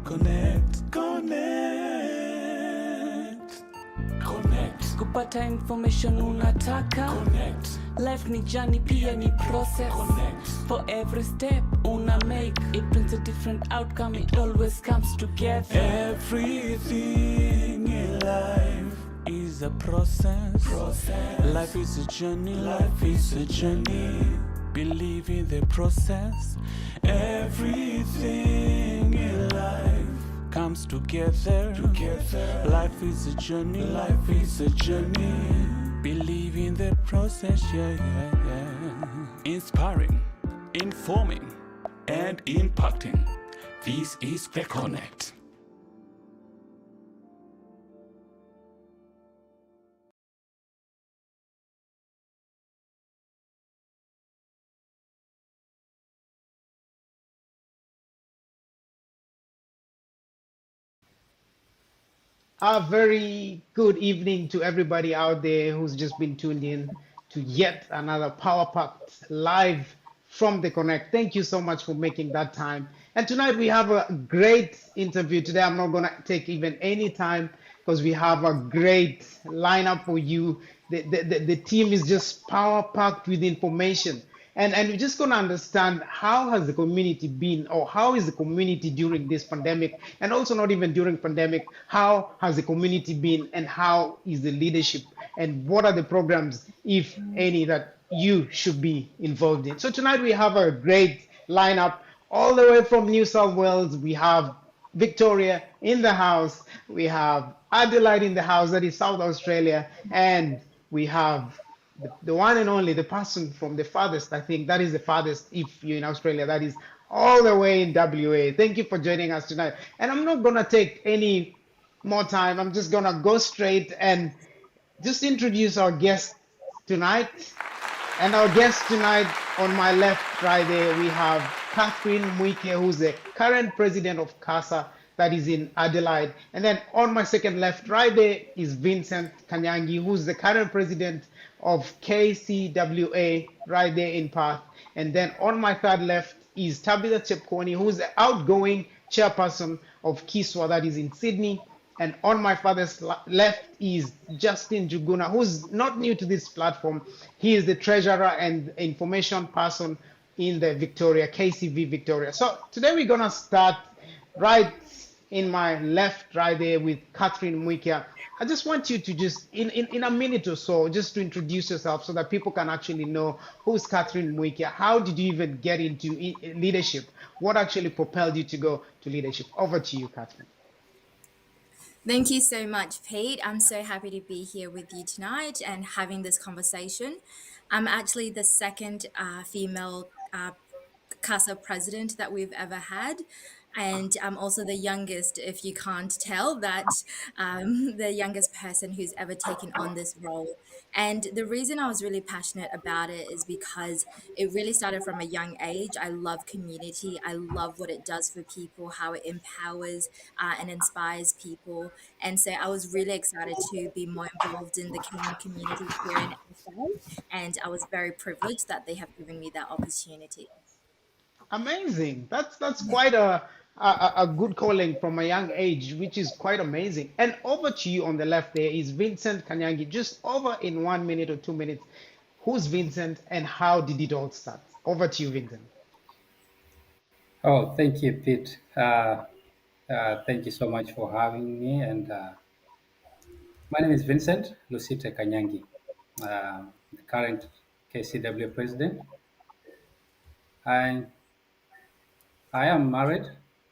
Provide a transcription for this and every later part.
Connect. Kupata information unataka. Connect. Life ni journey pia ni process. Connect. For every step una make, it brings a different outcome. It always comes together. Everything in life is a process. Life is a journey. Life is a journey. Believe in the process. Everything in life comes together. Life is a journey. Life is a journey. Believe in the process. Yeah. Inspiring, informing, and impacting. This is the Connect. A very good evening to everybody out there who's just been tuned in to yet another Power Packed live from the Connect. Thank you so much for making that time. And tonight we have a great interview. Today I'm not going to take even any time because we have a great lineup for you. The team is just power packed with information. And we're just going to understand how has the community been, or how is the community during this pandemic, and also not even during pandemic, how has the community been, and how is the leadership, and what are the programs, if any, that you should be involved in. So tonight we have a great lineup all the way from New South Wales. We have Victoria in the house, we have Adelaide in the house, that is South Australia, and we have the one and only, the person from the farthest, I think that is the farthest, if you're in Australia, that is all the way in WA. Thank you for joining us tonight. And I'm not going to take any more time. I'm just going to go straight and just introduce our guest tonight. And our guest tonight, on my left, right there, we have Catherine Mwike, who's the current president of CASA, that is in Adelaide. And then on my second left, right there, is Vincent Kanyangi, who's the current president of KCWA, right there in Perth. And then on my third left is Tabitha Chepkwony, who's the outgoing chairperson of Kiswa, that is in Sydney. And on my farthest left is Justin Juguna, who's not new to this platform. He is the treasurer and information person in the Victoria, KCV Victoria. So today we're gonna start right in my left, right there, with Catherine Mwike. I just want you to just, in a minute or so, just to introduce yourself so that people can actually know who's Catherine Mwike. How did you even get into leadership? What actually propelled you to go to leadership? Over to you, Catherine. Thank you so much, Pete. I'm so happy to be here with you tonight and having this conversation. I'm actually the second female CASA president that we've ever had. And I'm also the youngest, if you can't tell, the youngest person who's ever taken on this role. And the reason I was really passionate about it is because it really started from a young age. I love community. I love what it does for people, how it empowers and inspires people. And so I was really excited to be more involved in the Kenyan community here in SA. And I was very privileged that they have given me that opportunity. Amazing. That's quite a good calling from a young age, which is quite amazing. And over to you on the left there is Vincent Kanyangi. Just over in 1 minute or 2 minutes, who's Vincent and how did it all start? Over to you, Vincent. Oh, thank you, Pete. Thank you so much for having me. And my name is Vincent Lucite Kanyangi, the current KCW president. I, I am married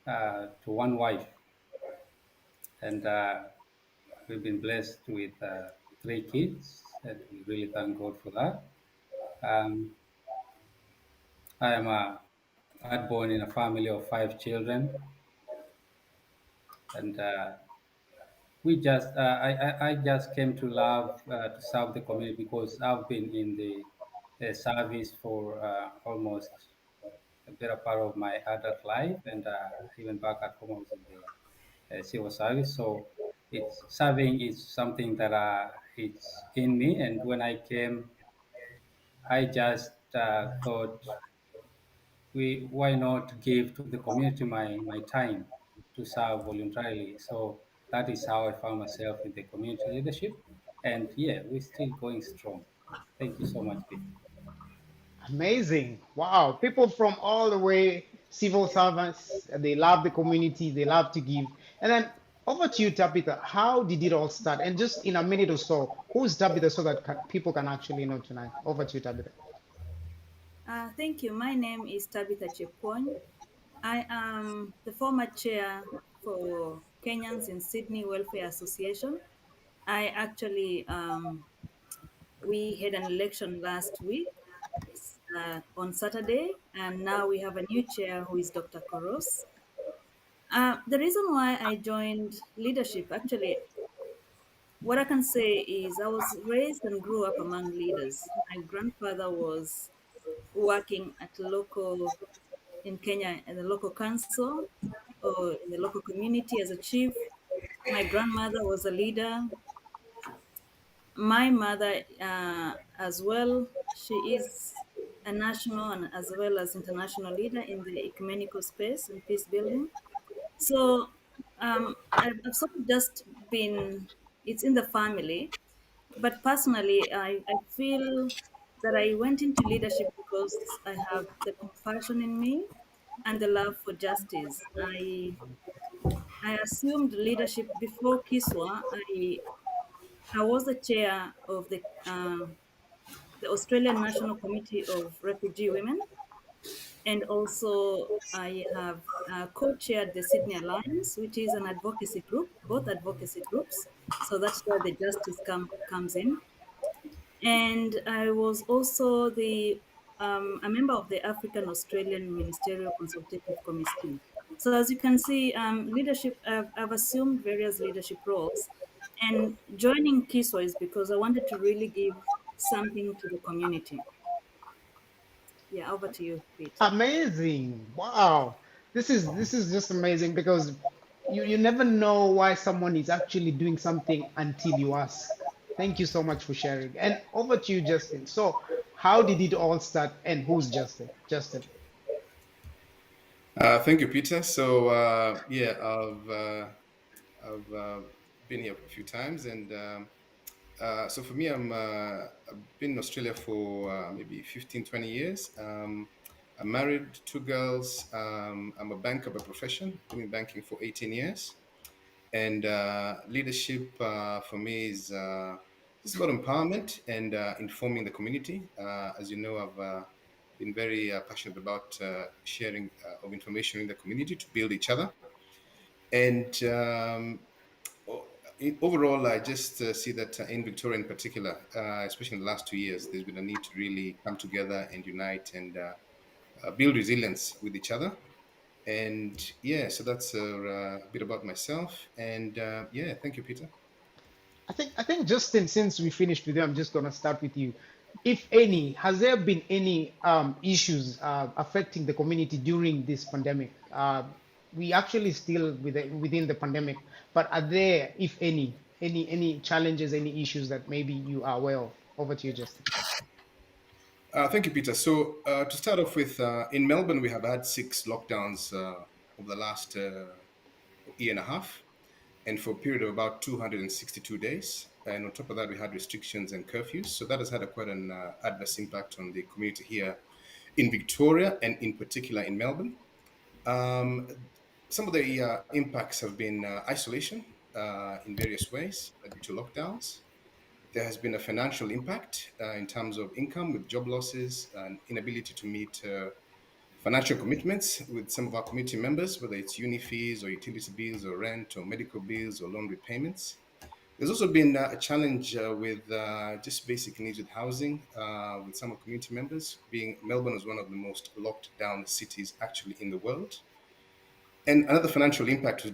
to one wife, and we've been blessed with 3 kids, and we really thank God for that. Um, I am born in a family of 5 children, and I just came to love to serve the community because I've been in the service for almost a better part of my adult life, and even back at home I was in the civil service. So it's serving is something that it's in me, and when I came, I just thought, why not give to the community my time? to serve voluntarily. So that is how I found myself in the community leadership. And yeah, we're still going strong. Thank you so much, Pete. Amazing. Wow. People from all the way, civil servants, they love the community, they love to give. And then over to you, Tabitha. How did it all start? And just in a minute or so, who's Tabitha so that people can actually know tonight? Over to you, Tabitha. Thank you. My name is Tabitha Chepkwony. I am the former chair for Kenyans in Sydney Welfare Association. I actually, we had an election last week on Saturday, and now we have a new chair who is Dr. Koros. The reason why I joined leadership, actually, what I can say is I was raised and grew up among leaders. My grandfather was working at local in Kenya at the local council or in the local community as a chief. My grandmother was a leader. My mother, as well, she is a national and as well as international leader in the ecumenical space and peace building. So I've sort of just been, it's in the family. But personally, I feel that I went into leadership because I have the compassion in me and the love for justice. I assumed leadership before Kiswa. I was the chair of the Australian National Committee of Refugee Women, and also I have co-chaired the Sydney Alliance, which is an advocacy group, both advocacy groups. So that's where the justice comes in. And I was also a member of the African Australian Ministerial Consultative Committee. So as you can see, leadership, I've assumed various leadership roles, and joining KISWA is because I wanted to really give something to the community. Yeah, over to you, Pete. Amazing. Wow. This is just amazing because you never know why someone is actually doing something until you ask. Thank you so much for sharing. And over to you, Justin. So, how did it all start and who's Justin? Justin. Thank you, Peter. So yeah, I've been here a few times, and so for me, I've been in Australia for maybe 15, 20 years. I'm married, two girls. I'm a banker by profession, been in banking for 18 years. And leadership for me is just about empowerment and informing the community. As you know, I've been very passionate about sharing of information in the community to build each other. And overall, I just see that in Victoria in particular, especially in the last 2 years, there's been a need to really come together and unite and build resilience with each other. And yeah, so that's a bit about myself. And yeah, thank you, Peter. I think Justin, since we finished with you, I'm just gonna start with you. If any, has there been any issues affecting the community during this pandemic? We actually still within the pandemic, but are there, if any challenges, any issues that maybe you are aware of? Over to you, Justin. Thank you, Peter. So to start off with, in Melbourne, we have had 6 lockdowns over the last year and a half, and for a period of about 262 days. And on top of that, we had restrictions and curfews. So that has had quite an adverse impact on the community here in Victoria, and in particular in Melbourne. Um, some of the impacts have been isolation in various ways due to lockdowns. There has been a financial impact in terms of income with job losses and inability to meet financial commitments with some of our community members, whether it's uni fees or utility bills or rent or medical bills or loan repayments. There's also been a challenge with just basic needs with housing with some of community members, being Melbourne is one of the most locked down cities actually in the world. And another financial impact was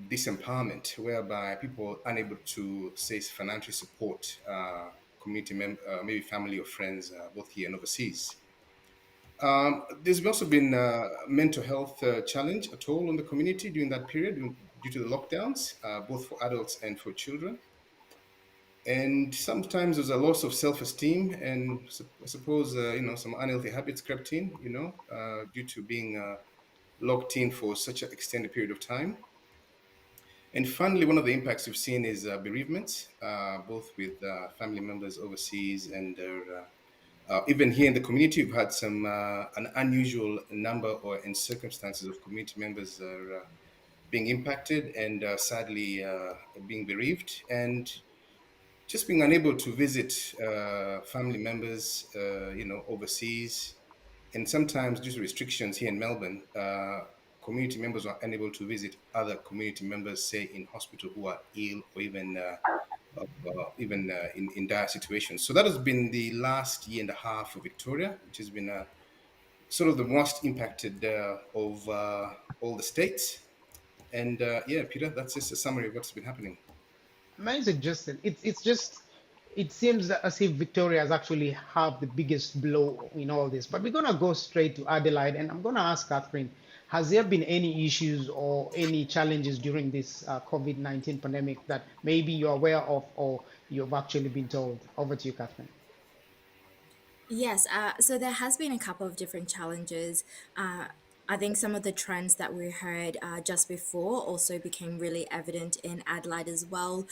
disempowerment, whereby people are unable to, say, financially support community members, maybe family or friends, both here and overseas. There's also been mental health challenge, a toll on the community during that period due to the lockdowns, both for adults and for children. And sometimes there's a loss of self-esteem, and I suppose some unhealthy habits crept in, due to being locked in for such an extended period of time. And finally, one of the impacts we've seen is bereavement, both with family members overseas and even here in the community. We've had an unusual number or in circumstances of community members being impacted and sadly being bereaved, and just being unable to visit family members, overseas. And sometimes due to restrictions here in Melbourne, community members are unable to visit other community members, say in hospital, who are ill or even in dire situations. So that has been the last year and a half for Victoria, which has been sort of the most impacted of all the states. And yeah, Peter, that's just a summary of what's been happening. Amazing, Justin. It's just it seems as if Victoria has actually have the biggest blow in all this. But we're gonna go straight to Adelaide, and I'm gonna ask Catherine, has there been any issues or any challenges during this COVID-19 pandemic that maybe you're aware of or you've actually been told? Over to you, Catherine. Yes, so there has been a couple of different challenges. I think some of the trends that we heard just before also became really evident in Adelaide as well.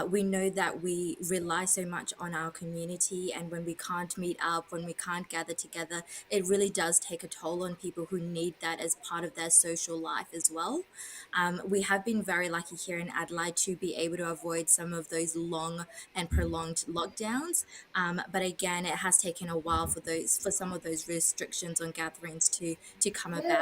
We know that we rely so much on our community, and when we can't meet up, when we can't gather together, it really does take a toll on people who need that as part of their social life as well. We have been very lucky here in Adelaide to be able to avoid some of those long and prolonged lockdowns. But again, it has taken a while for some of those restrictions on gatherings to come about.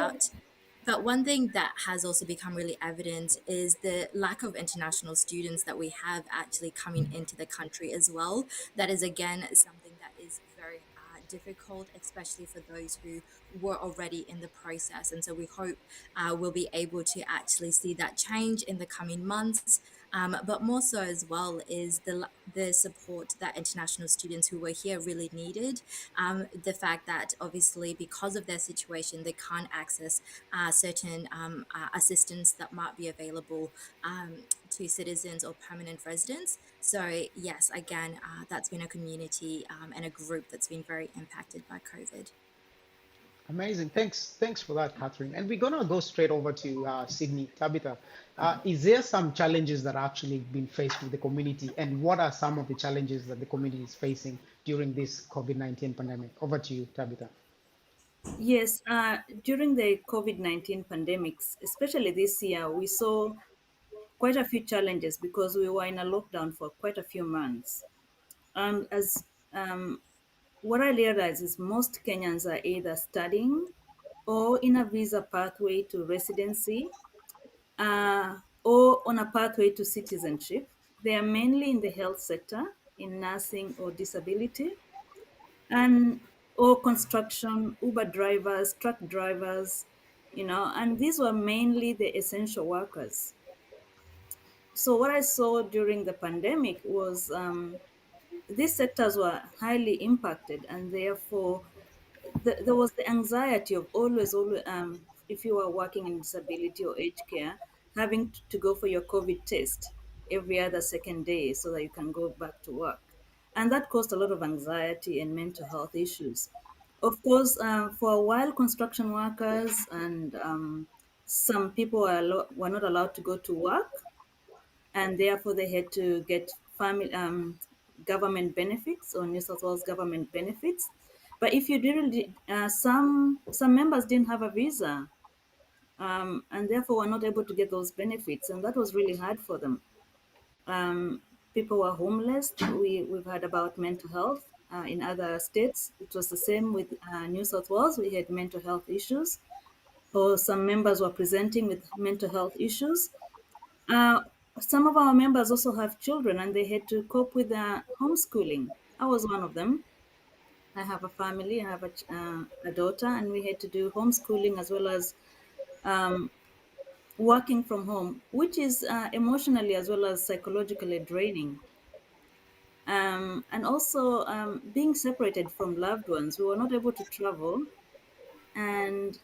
But one thing that has also become really evident is the lack of international students that we have actually coming into the country as well. That is, again, something that is very difficult, especially for those who were already in the process. And so we hope we'll be able to actually see that change in the coming months. But more so as well is the support that international students who were here really needed. The fact that obviously because of their situation they can't access certain assistance that might be available to citizens or permanent residents. So yes, again, that's been a community and a group that's been very impacted by COVID. Amazing. Thanks for that, Catherine. And we're gonna go straight over to Sydney. Tabitha, is there some challenges that are actually been faced with the community, and what are some of the challenges that the community is facing during this COVID-19 pandemic? Over to you, Tabitha. Yes, during the COVID-19 pandemics, especially this year, we saw quite a few challenges because we were in a lockdown for quite a few months. As what I realized is most Kenyans are either studying or in a visa pathway to residency or on a pathway to citizenship. They are mainly in the health sector, in nursing or disability, and or construction, Uber drivers, truck drivers, and these were mainly the essential workers. So what I saw during the pandemic was these sectors were highly impacted, and therefore there was the anxiety of always, if you are working in disability or aged care, having to go for your COVID test every other second day so that you can go back to work. And that caused a lot of anxiety and mental health issues. Of course, for a while, construction workers and some people were not allowed to go to work, and therefore they had to get family government benefits or New South Wales government benefits. But if you didn't, some members didn't have a visa, and therefore were not able to get those benefits, and that was really hard for them. Um, People were homeless. We've heard about mental health in other states. It was the same with New South Wales. We had mental health issues, or some members were presenting with mental health issues. Uh, some of our members also have children and they had to cope with homeschooling. I was one of them. I have a family, I have a daughter, and we had to do homeschooling as well as um, working from home, which is emotionally as well as psychologically draining. And also being separated from loved ones. We were not able to travel. And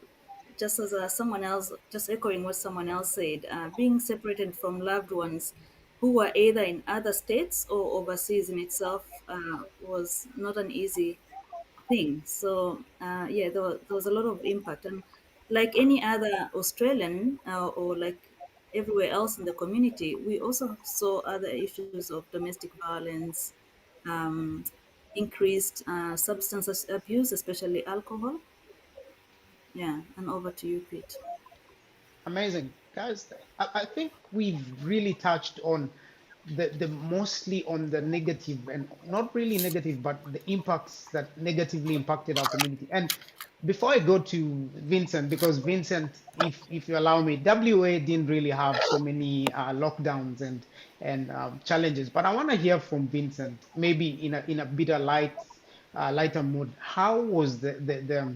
just as someone else, just echoing what someone else said, being separated from loved ones who were either in other states or overseas in itself was not an easy thing. So yeah, there was a lot of impact, and like any other Australian or like everywhere else in the community, we also saw other issues of domestic violence, um, increased substance abuse, especially alcohol. Yeah, and over to you, Pete. Amazing. Guys, I think we've really touched on the mostly on the negative, and not really negative, but the impacts that negatively impacted our community. And before I go to Vincent, because Vincent, if you allow me, WA didn't really have so many lockdowns and challenges, but I want to hear from Vincent, maybe in a bit of lighter mood. How was the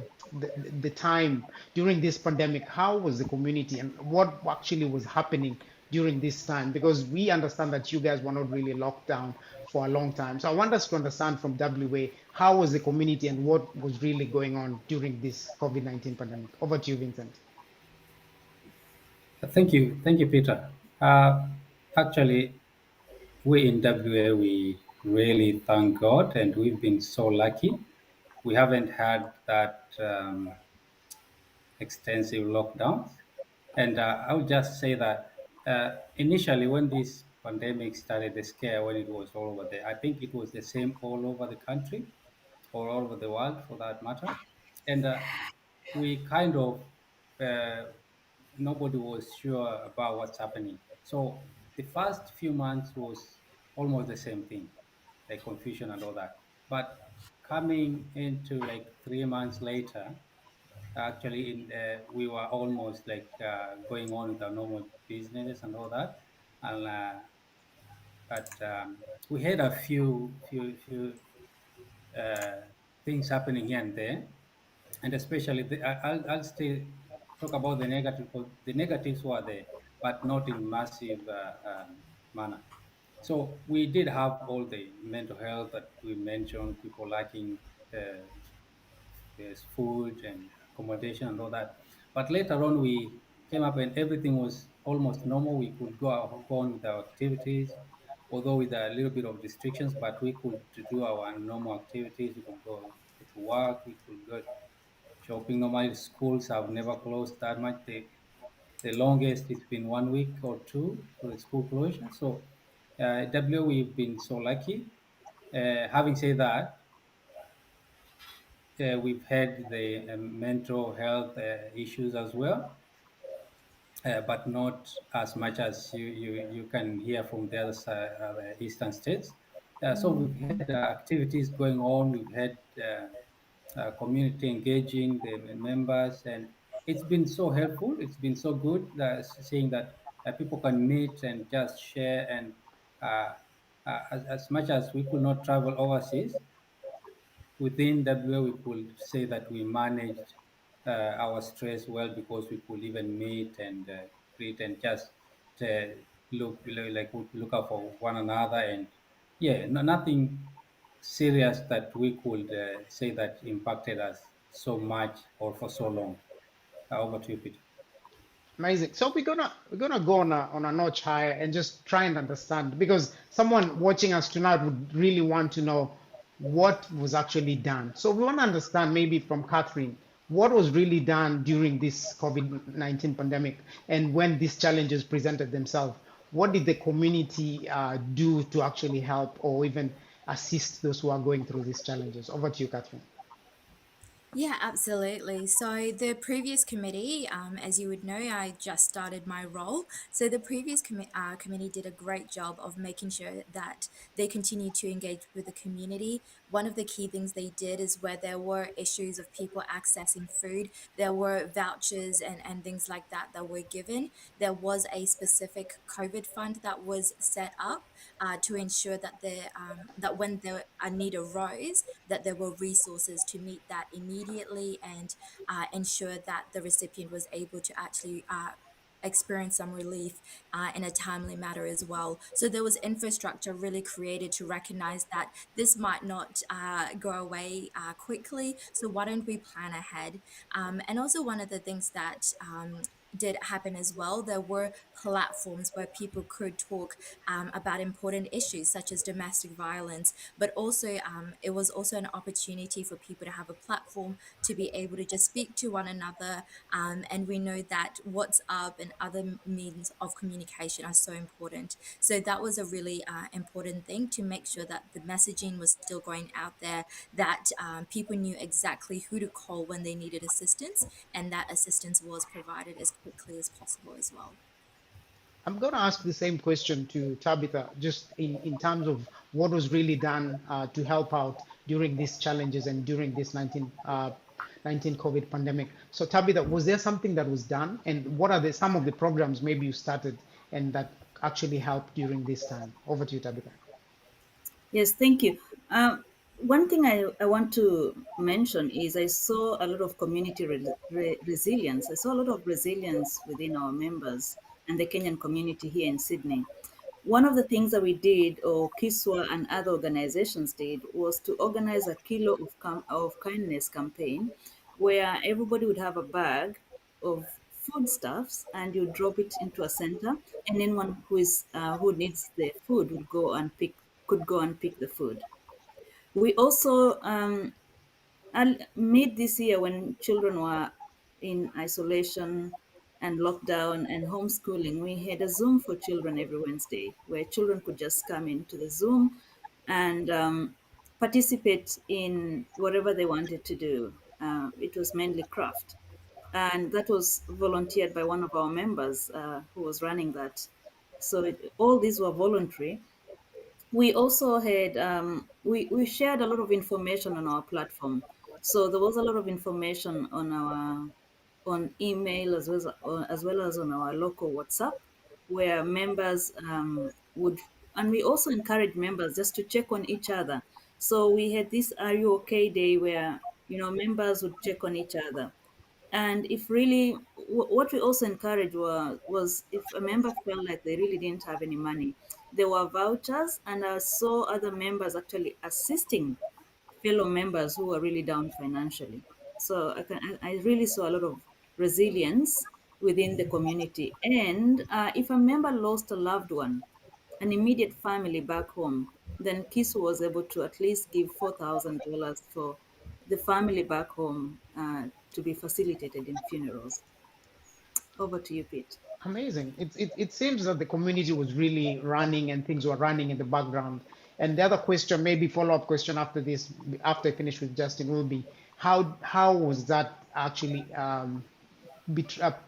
time during this pandemic? How was the community, and what actually was happening during this time? Because we understand that you guys were not really locked down for a long time. So I want us to understand from WA, how was the community and what was really going on during this COVID-19 pandemic? Over to you, Vincent. Thank you, Peter. Actually, we in WA, we really thank God, and we've been so lucky. We haven't had that extensive lockdowns. And I would just say that initially, when this pandemic started, the scare, when it was all over there, I think it was the same all over the country or all over the world for that matter. And we kind of, uh, nobody was sure about what's happening. So the first few months was almost the same thing, like confusion and all that. But coming into like 3 months later, actually we were almost like going on with our normal business and all that. And but we had a few uh, things happening here and there, and especially I'll still talk about the negative, because the negatives were there, but not in massive manner. So we did have all the mental health that we mentioned, people lacking uh, there's food and accommodation and all that. But later on, we came up and everything was almost normal. We could go on with our activities, although with a little bit of restrictions, but we could do our normal activities. We could go to work, we could go shopping. Normally, schools have never closed that much. The longest it's been 1 week or two for the school closure. So, we've been so lucky. Having said that, we've had the mental health issues as well, but not as much as you can hear from the other side, the eastern states. So we've had activities going on. We've had community engaging the members, and it's been so helpful. It's been so good seeing that people can meet and just share. And uh, as much as we could not travel overseas, within WA, we could say that we managed our stress well, because we could even meet and greet and just uh, like we look out for one another. And yeah, no, nothing serious that we could say that impacted us so much or for so long. Over to you, Peter. Amazing. So we're gonna go on a notch higher and just try and understand, because someone watching us tonight would really want to know what was actually done. So we want to understand, maybe from Catherine, what was really done during this COVID-19 pandemic, and when these challenges presented themselves. What did the community do to actually help or even assist those who are going through these challenges? Over to you, Catherine. Yeah, absolutely. So the previous committee, as you would know, I just started my role. So the previous committee did a great job of making sure that they continued to engage with the community. One of the key things they did is where there were issues of people accessing food, there were vouchers and things like that that were given. There was a specific COVID fund that was set up to ensure that that when the a need arose, that there were resources to meet that immediately and ensure that the recipient was able to actually experience some relief in a timely manner as well. So there was infrastructure really created to recognize that this might not go away quickly. So why don't we plan ahead? And also one of the things that did happen as well, there were platforms where people could talk about important issues such as domestic violence, but also it was also an opportunity for people to have a platform to be able to just speak to one another. And we know that WhatsApp and other means of communication are so important. So that was a really important thing to make sure that the messaging was still going out there, that people knew exactly who to call when they needed assistance, and that assistance was provided as quickly as possible as well. I'm going to ask the same question to Tabitha, just in terms of what was really done to help out during these challenges and during this 19 COVID pandemic. So Tabitha, was there something that was done? And what are some of the programs maybe you started and that actually helped during this time? Over to you, Tabitha. Yes, thank you. One thing I want to mention is I saw a lot of community resilience. I saw a lot of resilience within our members and the Kenyan community here in Sydney. One of the things that we did, or Kiswa and other organizations did, was to organize a Kilo of Kindness campaign where everybody would have a bag of foodstuffs and you drop it into a center, and anyone who needs the food would go and pick could go and pick the food. We also made this year, when children were in isolation and lockdown and homeschooling, we had a Zoom for children every Wednesday where children could just come into the Zoom and participate in whatever they wanted to do. It was mainly craft. And that was volunteered by one of our members who was running that. So all these were voluntary. We also had we shared a lot of information on our platform. So there was a lot of information on our on email as well as on our local WhatsApp, where members would, and we also encourage members just to check on each other. So we had this "Are you okay?" day where members would check on each other. And if really, what we also encouraged was if a member felt like they really didn't have any money, there were vouchers, and I saw other members actually assisting fellow members who were really down financially. So I really saw a lot of resilience within the community. And if a member lost a loved one, an immediate family back home, then Kisu was able to at least give $4,000 for the family back home to be facilitated in funerals. Over to you, Pete. Amazing. It seems that the community was really running and things were running in the background. And the other question, maybe follow-up question after this, after I finish with Justin, will be how was that actually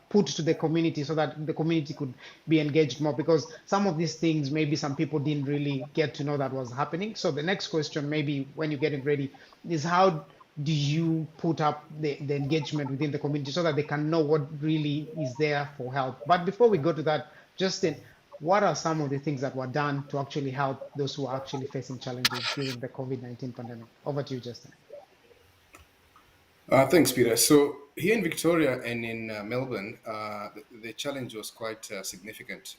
put to the community so that the community could be engaged more? Because some of these things, maybe some people didn't really get to know that was happening. So the next question, maybe when you're getting ready, is how do you put up the engagement within the community so that they can know what really is there for help? But before we go to that, Justin, what are some of the things that were done to actually help those who are actually facing challenges during the COVID-19 pandemic? Over to you, Justin. Thanks, Peter. So here in Victoria and in Melbourne, the challenge was quite significant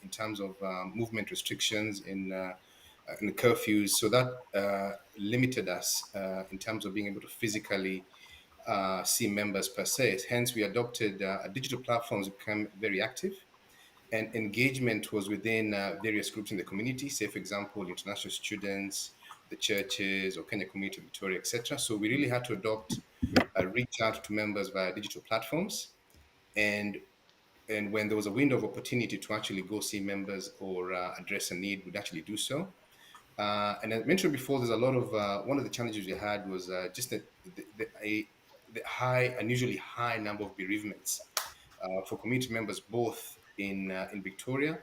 in terms of movement restrictions in the curfews. So that limited us in terms of being able to physically see members per se. Hence, we adopted digital platforms become very active, and engagement was within various groups in the community, say, for example, international students, the churches, or Kenya Community Victoria, etc. So we really had to adopt reach out to members via digital platforms, and when there was a window of opportunity to actually go see members or address a need, we'd actually do so. And as mentioned before, there's a lot of one of the challenges we had was just the high, unusually high number of bereavements for community members, both in Victoria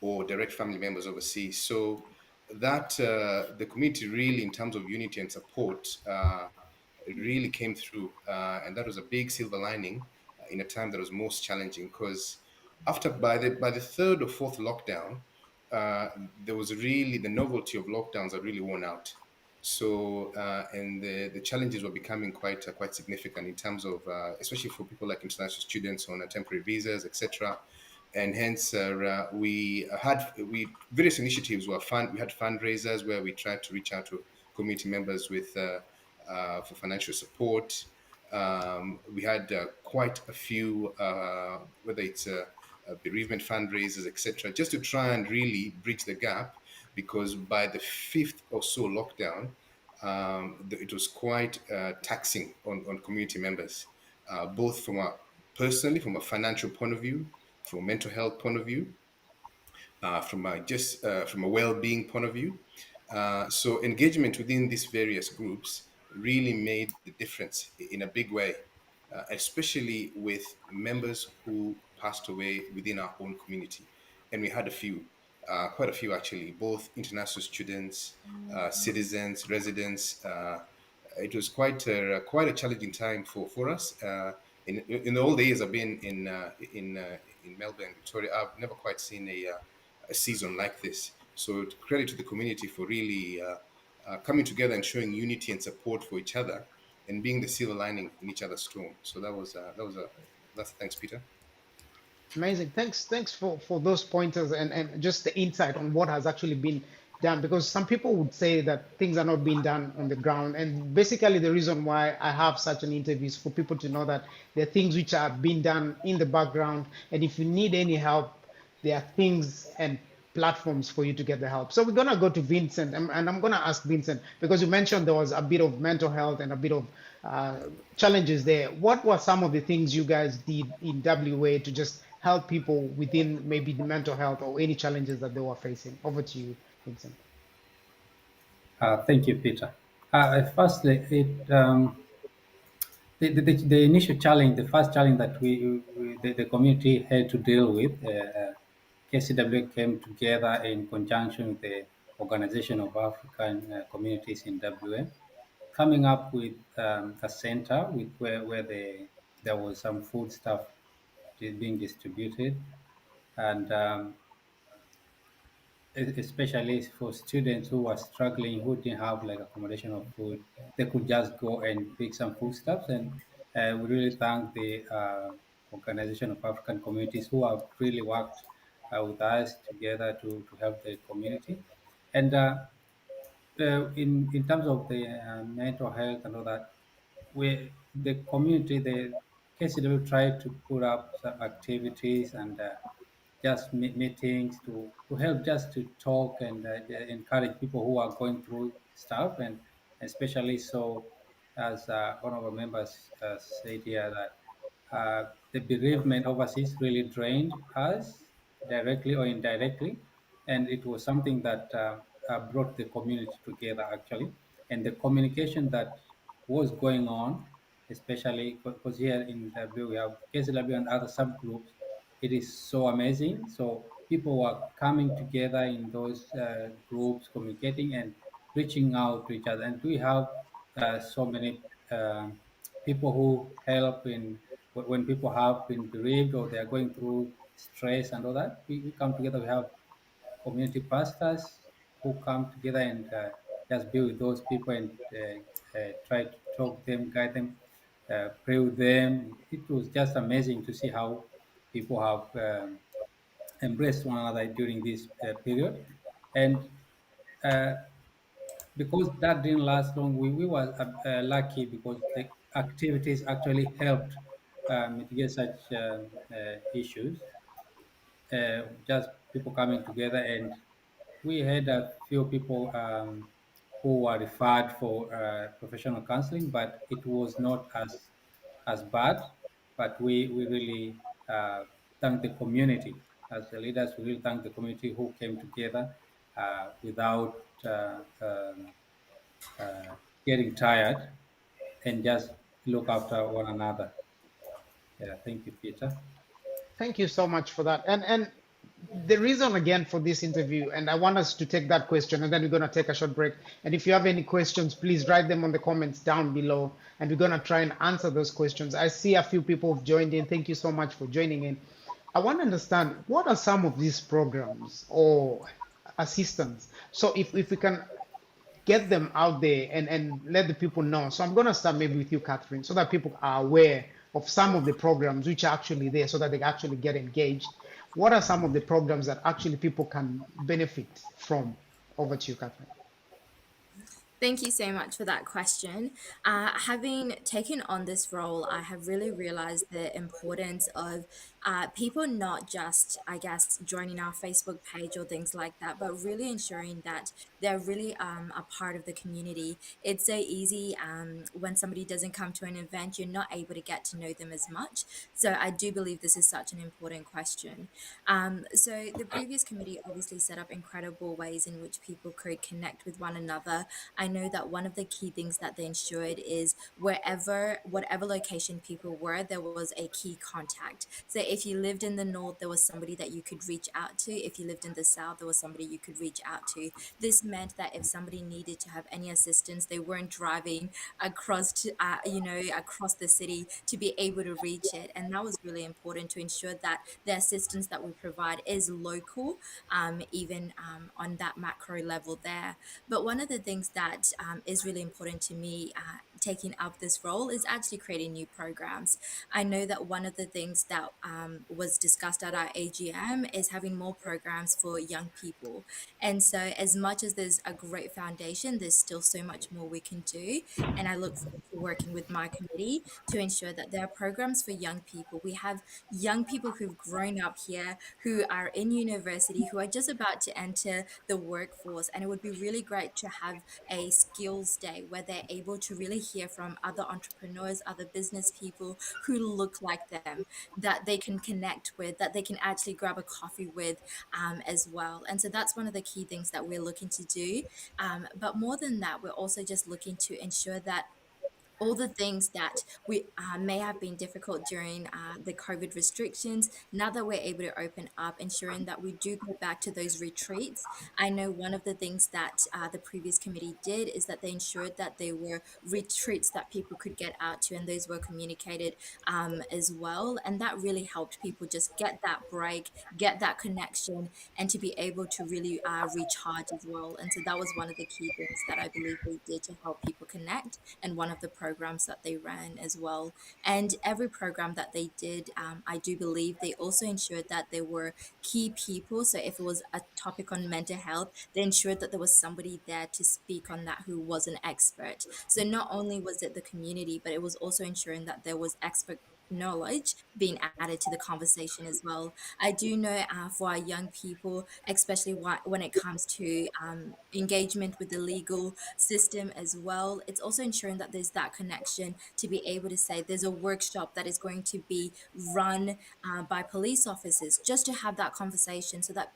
or direct family members overseas. So that the community really, in terms of unity and support, it really came through, and that was a big silver lining in a time that was most challenging. Because after by the third or fourth lockdown, there was really the novelty of lockdowns are really worn out. So and the challenges were becoming quite significant in terms of especially for people like international students on temporary visas, etc. And hence we various initiatives were fund. We had fundraisers where we tried to reach out to community members with for financial support. We had quite a few, whether it's bereavement fundraisers, etc., just to try and really bridge the gap, because by the fifth or so lockdown, it was quite taxing on community members, both personally, from a financial point of view, from a mental health point of view, from a well-being point of view. So engagement within these various groups really made the difference in a big way, especially with members who passed away within our own community. And we had quite a few actually, both international students, citizens, residents. It was quite a challenging time for us. In the old days I've been in Melbourne, Victoria, I've never quite seen a season like this. So credit to the community for really coming together and showing unity and support for each other, and being the silver lining in each other's storm. So that's thanks, Peter. Amazing. Thanks for those pointers and just the insight on what has actually been done, because some people would say that things are not being done on the ground. And basically the reason why I have such an interview is for people to know that there are things which are being done in the background. And if you need any help, there are things and platforms for you to get the help. So we're gonna go to Vincent, and I'm gonna ask Vincent, because you mentioned there was a bit of mental health and a bit of challenges there. What were some of the things you guys did in WA to just help people within maybe the mental health or any challenges that they were facing? Over to you, Vincent. Thank you, Peter. Firstly, the initial challenge, the first challenge that the community had to deal with, KCW came together in conjunction with the Organization of African Communities in WA, coming up with a center where there was some food stuff being distributed, and especially for students who were struggling, who didn't have like accommodation or food, they could just go and pick some foodstuffs. And we really thank the Organization of African Communities who have really worked with us together to help the community. And in terms of the mental health and all that, the community, the KCW tried to put up some activities and just meetings to help just to talk and encourage people who are going through stuff, and especially so, as one of our members said here, that the bereavement overseas really drained us directly or indirectly, and it was something that brought the community together actually, and the communication that was going on, especially because here in W we have KCW and other subgroups. It is so amazing. So people were coming together in those groups, communicating and reaching out to each other. And we have so many people who help in when people have been bereaved or they are going through stress and all that. We come together. We have community pastors who come together and just be with those people and try to talk them, guide them, pray with them. It was just amazing to see how people have embraced one another during this period. And uh, because that didn't last long, we were lucky because the activities actually helped mitigate such issues. Just people coming together, and we had a few people who were referred for professional counseling, but it was not as bad. But we really thank the community as the leaders. We really thank the community who came together without getting tired and just look after one another. Yeah, thank you, Peter. Thank you so much for that. And the reason again for this interview, and I want us to take that question, and then we're going to take a short break. And if you have any questions, please write them on the comments down below, and we're going to try and answer those questions. I see a few people have joined in. Thank you so much for joining in. I want to understand, what are some of these programs or assistance? So if we can get them out there and let the people know. So I'm going to start maybe with you, Catherine, so that people are aware of some of the programs which are actually there so that they actually get engaged. What are some of the programs that actually people can benefit from? Over to you, Catherine. Thank you so much for that question. Having taken on this role, I have really realized the importance of people not just, I guess, joining our Facebook page or things like that, but really ensuring that they're really a part of the community. It's so easy when somebody doesn't come to an event, you're not able to get to know them as much. So I do believe this is such an important question. So the previous committee obviously set up incredible ways in which people could connect with one another. I know that one of the key things that they ensured is whatever location people were, there was a key contact. So if you lived in the north, there was somebody that you could reach out to. If you lived in the south, there was somebody you could reach out to. This meant that if somebody needed to have any assistance, they weren't driving across the city to be able to reach it. And that was really important to ensure that the assistance that we provide is local, even on that macro level there. But one of the things that is really important to me taking up this role is actually creating new programs. I know that one of the things that was discussed at our AGM is having more programs for young people. And so, as much as there's a great foundation, there's still so much more we can do. And I look forward to working with my committee to ensure that there are programs for young people. We have young people who've grown up here, who are in university, who are just about to enter the workforce. And it would be really great to have a skills day where they're able to really hear from other entrepreneurs, other business people who look like them, that they can connect with, that they can actually grab a coffee with as well. And so that's one of the key things that we're looking to do. But more than that, we're also just looking to ensure that all the things that we may have been difficult during the COVID restrictions, now that we're able to open up, ensuring that we do go back to those retreats. I know one of the things that the previous committee did is that they ensured that there were retreats that people could get out to, and those were communicated as well. And that really helped people just get that break, get that connection, and to be able to really recharge as well. And so that was one of the key things that I believe they did to help people connect, and one of the programs that they ran as well. And every program that they did, I do believe they also ensured that there were key people. So if it was a topic on mental health, they ensured that there was somebody there to speak on that who was an expert. So not only was it the community, but it was also ensuring that there was expert knowledge being added to the conversation as well. I do know for our young people, especially when it comes to engagement with the legal system as well, it's also ensuring that there's that connection to be able to say there's a workshop that is going to be run by police officers, just to have that conversation so that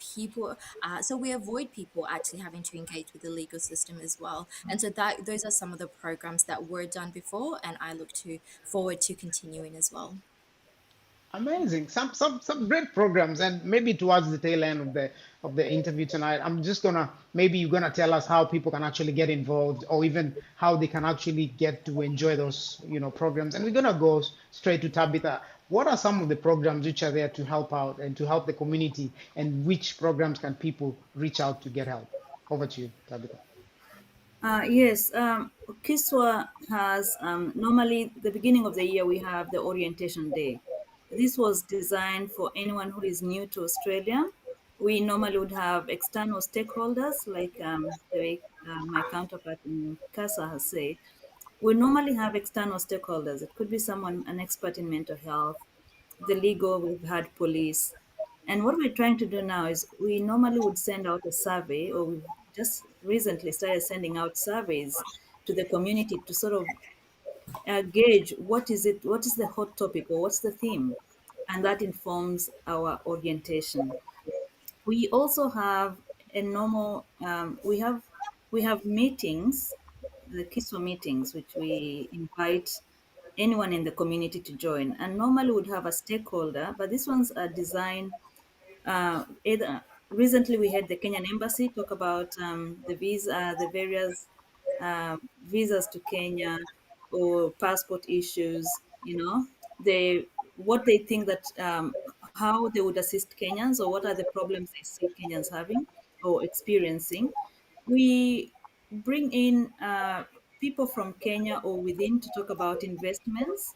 so we avoid people actually having to engage with the legal system as well. And so that those are some of the programs that were done before, and I look to forward to continuing as well. Amazing. Some great programs, and maybe towards the tail end of the interview tonight, I'm just gonna maybe you're gonna tell us how people can actually get involved, or even how they can actually get to enjoy those programs. And we're gonna go straight to Tabitha. What are some of the programs which are there to help out and to help the community, and which programs can people reach out to get help? Over to you, Tabitha. Yes, Kiswa has normally the beginning of the year we have the orientation day. This was designed for anyone who is new to Australia. We normally would have external stakeholders, like the way my counterpart in CASA has said. We normally have external stakeholders. It could be someone, an expert in mental health, the legal, we've had police. And what we're trying to do now is we normally would send out a survey, or we've just recently started sending out surveys to the community to sort of gauge what is the hot topic, or what's the theme. And that informs our orientation. We also have a normal, we have meetings, the KISWA meetings, which we invite anyone in the community to join. And normally would have a stakeholder, but these ones are designed either recently we had the Kenyan embassy talk about the various visas to Kenya, or passport issues. They what they think that how they would assist Kenyans, or what are the problems they see Kenyans having or experiencing. We bring in people from Kenya or within to talk about investments,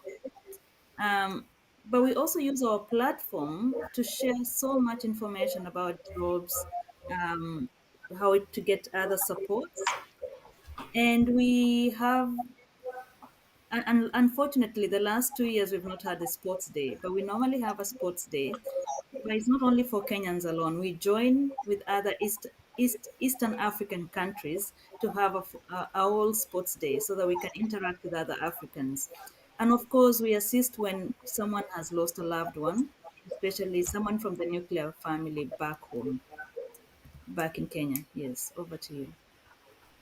um, but we also use our platform to share so much information about jobs, um, to get other supports. And we have, and unfortunately, the last 2 years we've not had a sports day, but we normally have a sports day. But it's not only for Kenyans alone. We join with other Eastern African countries to have a whole sports day so that we can interact with other Africans. And of course, we assist when someone has lost a loved one, especially someone from the nuclear family back home, back in Kenya. Yes, over to you.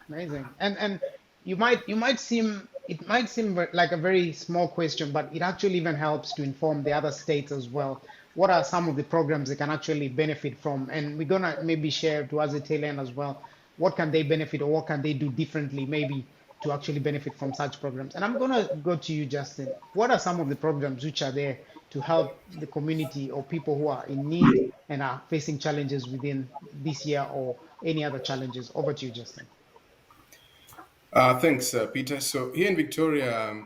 Amazing. And you might seem it might seem like a very small question, but it actually even helps to inform the other states as well. What are some of the programs they can actually benefit from? And we're gonna maybe share towards the tail end as well. What can they benefit or what can they do differently maybe to actually benefit from such programs? And I'm gonna go to you, Justin. What are some of the programs which are there to help the community or people who are in need and are facing challenges within this year or any other challenges? Over to you, Justin. Thanks, Peter. So here in Victoria,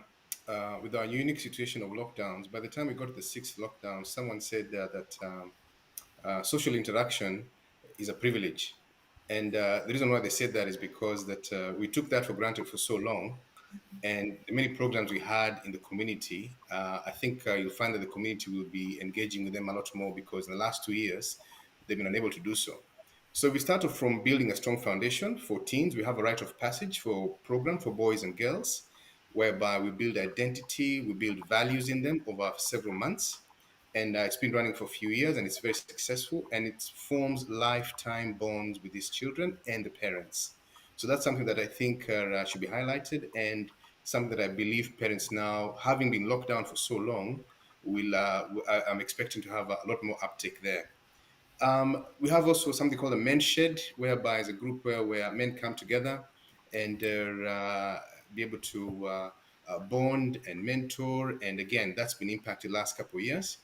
with our unique situation of lockdowns, by the time we got to the sixth lockdown, someone said that social interaction is a privilege. And the reason why they said that is because that we took that for granted for so long. And the many programs we had in the community, I think you'll find that the community will be engaging with them a lot more because in the last 2 years, they've been unable to do so. So we started from building a strong foundation for teens. We have a rite of passage for program for boys and girls, whereby we build identity, we build values in them over several months. And it's been running for a few years and it's very successful and it forms lifetime bonds with these children and the parents. So that's something that I think should be highlighted and something that I believe parents now, having been locked down for so long, I'm expecting to have a lot more uptake there. We have also something called a men's shed, whereby it's a group where men come together and be able to bond and mentor. And again, that's been impacted last couple of years.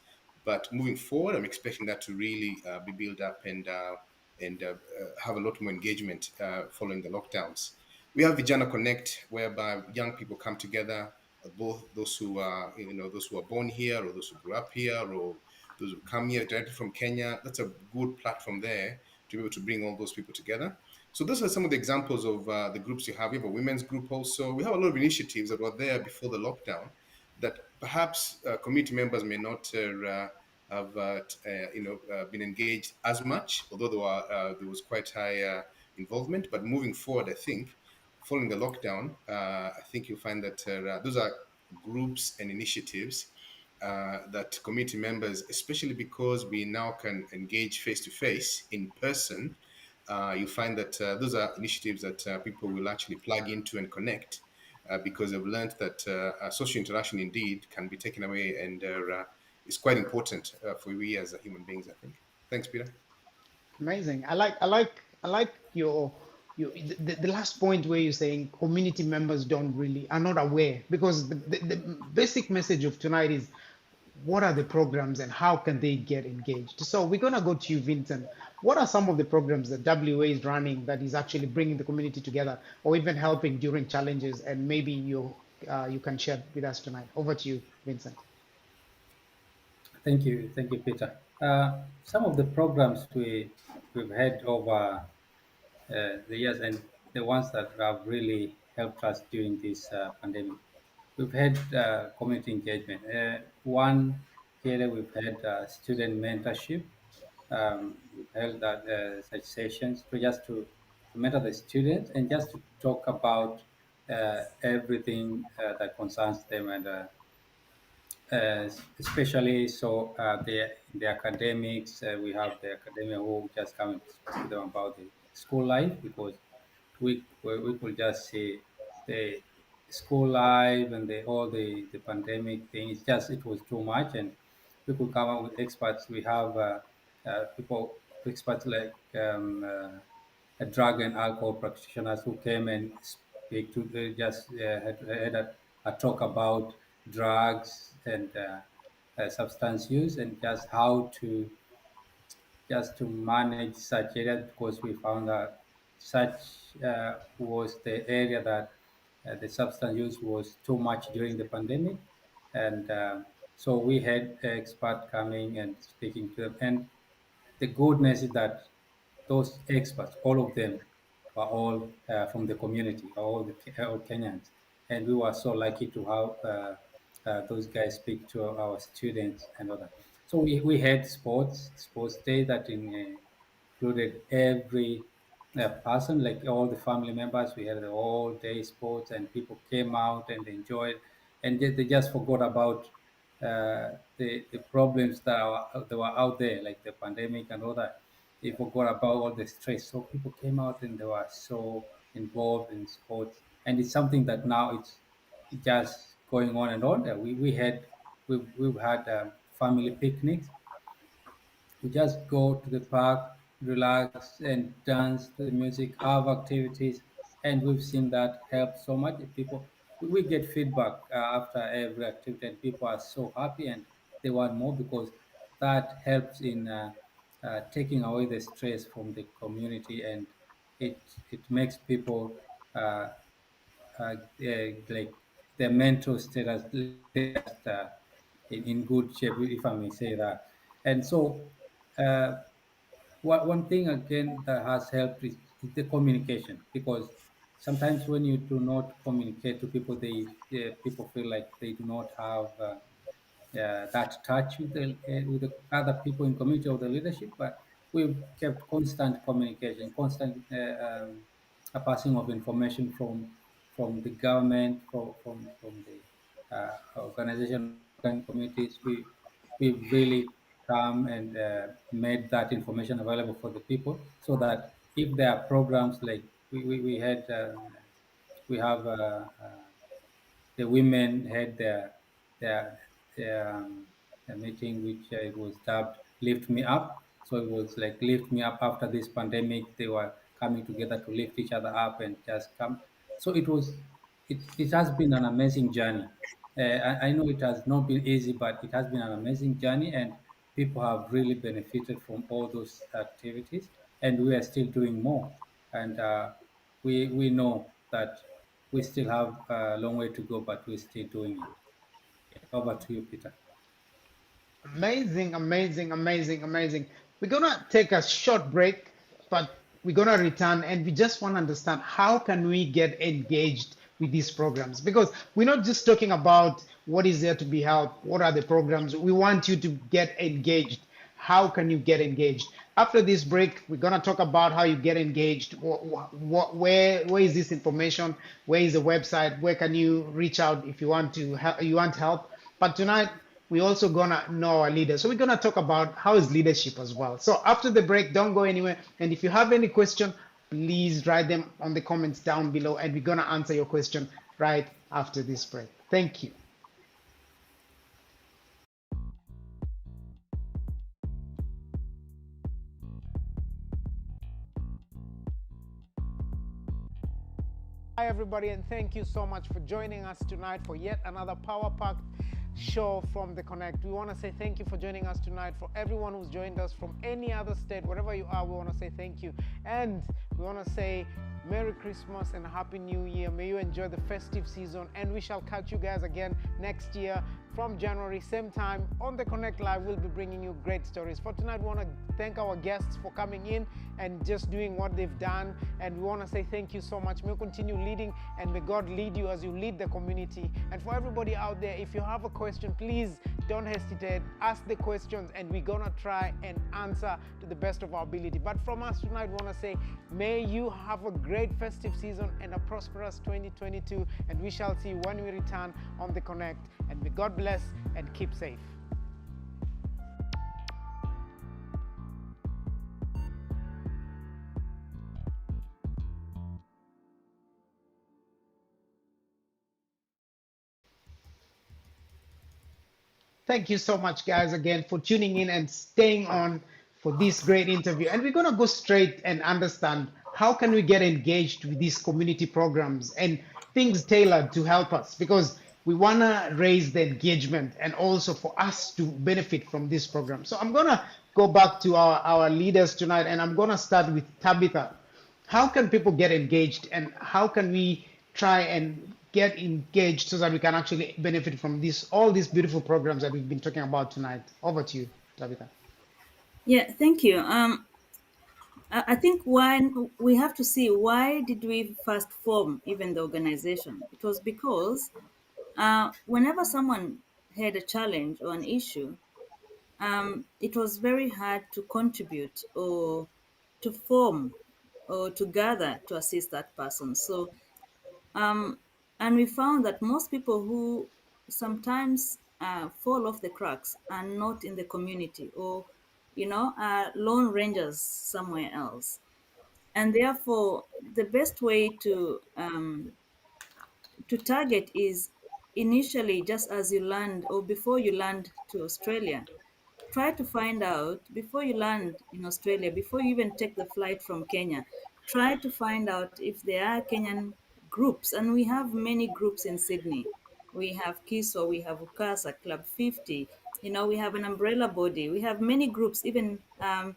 But moving forward, I'm expecting that to really be built up and have a lot more engagement following the lockdowns. We have Vijana Connect, whereby young people come together, both those who are, those who are born here or those who grew up here or those who come here directly from Kenya. That's a good platform there to be able to bring all those people together. So those are some of the examples of the groups you have. We have a women's group also. We have a lot of initiatives that were there before the lockdown that perhaps community members may not have been engaged as much, although there was quite high involvement. But moving forward, I think following the lockdown, I think you'll find that those are groups and initiatives that community members, especially because we now can engage face to face in person, you find that those are initiatives that people will actually plug into and connect because they've learned that social interaction indeed can be taken away and is quite important for we as human beings, I think. Thanks, Peter. Amazing. I like the last point where you're saying community members don't really are not aware because the basic message of tonight is what are the programs and how can they get engaged? So we're gonna go to you, Vincent. What are some of the programs that WA is running that is actually bringing the community together or even helping during challenges? And maybe you can share with us tonight. Over to you, Vincent. Thank you, Peter. Some of the programs we've had over the years and the ones that have really helped us during this pandemic. We've had community engagement. One area we've had student mentorship. We've held such sessions to mentor the students and just to talk about everything that concerns them and especially so the academics. We have the academia who just come and speak to them about the school life because we could just see the school life and the pandemic thing. It was too much, and we could come up with experts. We have people experts like drug and alcohol practitioners who came and speak to just had a talk about drugs and substance use and just to manage such areas because we found that such was the area that the substance use was too much during the pandemic, and so we had experts coming and speaking to them. And the goodness is that those experts, all of them, were all from the community, all Kenyans, and we were so lucky to have those guys speak to our students and all that. So we had sports day that included every person, like all the family members. We had the all day sports, and people came out and enjoyed, and they just forgot about the problems that were out there, like the pandemic and all that. They forgot about all the stress. So people came out and they were so involved in sports, and it's something that now it's just going on and on. We've had family picnics. We just go to the park, relax, and dance to the music, have activities, and we've seen that help so much. People, we get feedback after every activity, and people are so happy and they want more because that helps in taking away the stress from the community, and it makes people like their mental status just in good shape, if I may say that. And so, one thing again that has helped is the communication, because sometimes when you do not communicate to people, people feel like they do not have that touch with the other people in community or the leadership. But we've kept constant communication, constant a passing of information from the government, from the organization and communities. We really come and made that information available for the people, so that if there are programs like we had we have the women had their meeting, which it was dubbed "Lift Me Up." So it was like "Lift Me Up" after this pandemic. They were coming together to lift each other up and just come. So it has been an amazing journey. I know it has not been easy, but it has been an amazing journey, and people have really benefited from all those activities, and we are still doing more. And we know that we still have a long way to go, but we're still doing it. Over to you, Peter. Amazing, amazing, amazing, amazing. We're gonna take a short break, but we're gonna return and we just want to understand how can we get engaged with these programs, because we're not just talking about what is there to be helped, what are the programs. We want you to get engaged. How can you get engaged? After this break, we're gonna talk about how you get engaged. Where is this information? Where is the website? Where can you reach out if you want to help? You want help? But tonight we also gonna know our leaders. So we're gonna talk about how is leadership as well. So after the break, don't go anywhere. And if you have any question, please write them on the comments down below, and we're gonna answer your question right after this break. Thank you. Hi, everybody, and thank you so much for joining us tonight for yet another Power Packed show from the Connect. We want to say thank you for joining us tonight. For everyone who's joined us from any other state, wherever you are, we want to say thank you. And we want to say Merry Christmas and Happy New Year. May you enjoy the festive season, and we shall catch you guys again next year from January, same time on the Connect Live. We'll be bringing you great stories. For tonight, we want to thank our guests for coming in and just doing what they've done, and we want to say thank you so much. May you continue leading, and may God lead you as you lead the community. And for everybody out there, if you have a question, please don't hesitate. Ask the questions, and we're gonna try and answer to the best of our ability. But from us tonight, we want to say may you have a great festive season and a prosperous 2022, and we shall see you when we return on the Connect. And may God bless and keep safe. Thank you so much, guys, again for tuning in and staying on for this great interview. And we're going to go straight and understand how can we get engaged with these community programs and things tailored to help us, because we want to raise the engagement and also for us to benefit from this program. So I'm going to go back to our leaders tonight, and I'm going to start with Tabitha. How can people get engaged, and how can we try and get engaged so that we can actually benefit from all these beautiful programs that we've been talking about tonight? Over to you, Tabitha. Yeah, thank you. I think why we have to see why did we first form even the organization. It was because whenever someone had a challenge or an issue, it was very hard to contribute or to form or to gather to assist that person. So, um, and we found that most people who sometimes fall off the cracks are not in the community, or, are lone rangers somewhere else. And therefore, the best way to target is initially just as you land or before you land to Australia. Try to find out before you land in Australia, before you even take the flight from Kenya, try to find out if there are Kenyan groups. And we have many groups in Sydney. We have Kiswa, we have Ukasa, Club 50, we have an umbrella body, we have many groups, even, yeah,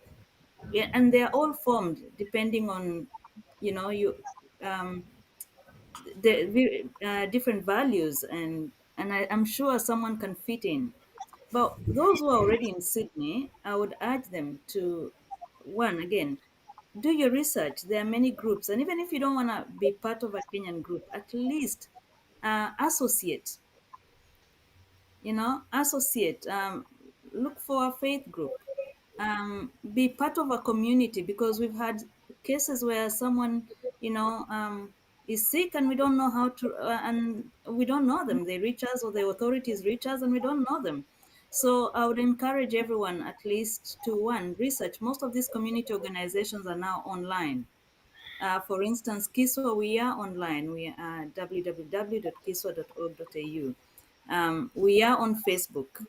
and they're all formed depending on, you, um, the different values, and I'm sure someone can fit in. But those who are already in Sydney, I would urge them to, one, again, do your research. There are many groups, and even if you don't want to be part of a Kenyan group, at least associate. Associate. Look for a faith group. Be part of a community, because we've had cases where someone, is sick and we don't know how to, and we don't know them. They reach us, or the authorities reach us, and we don't know them. So I would encourage everyone at least to, one, research. Most of these community organizations are now online. For instance, Kiswa, we are online. We are www.kiswa.org.au. We are on Facebook.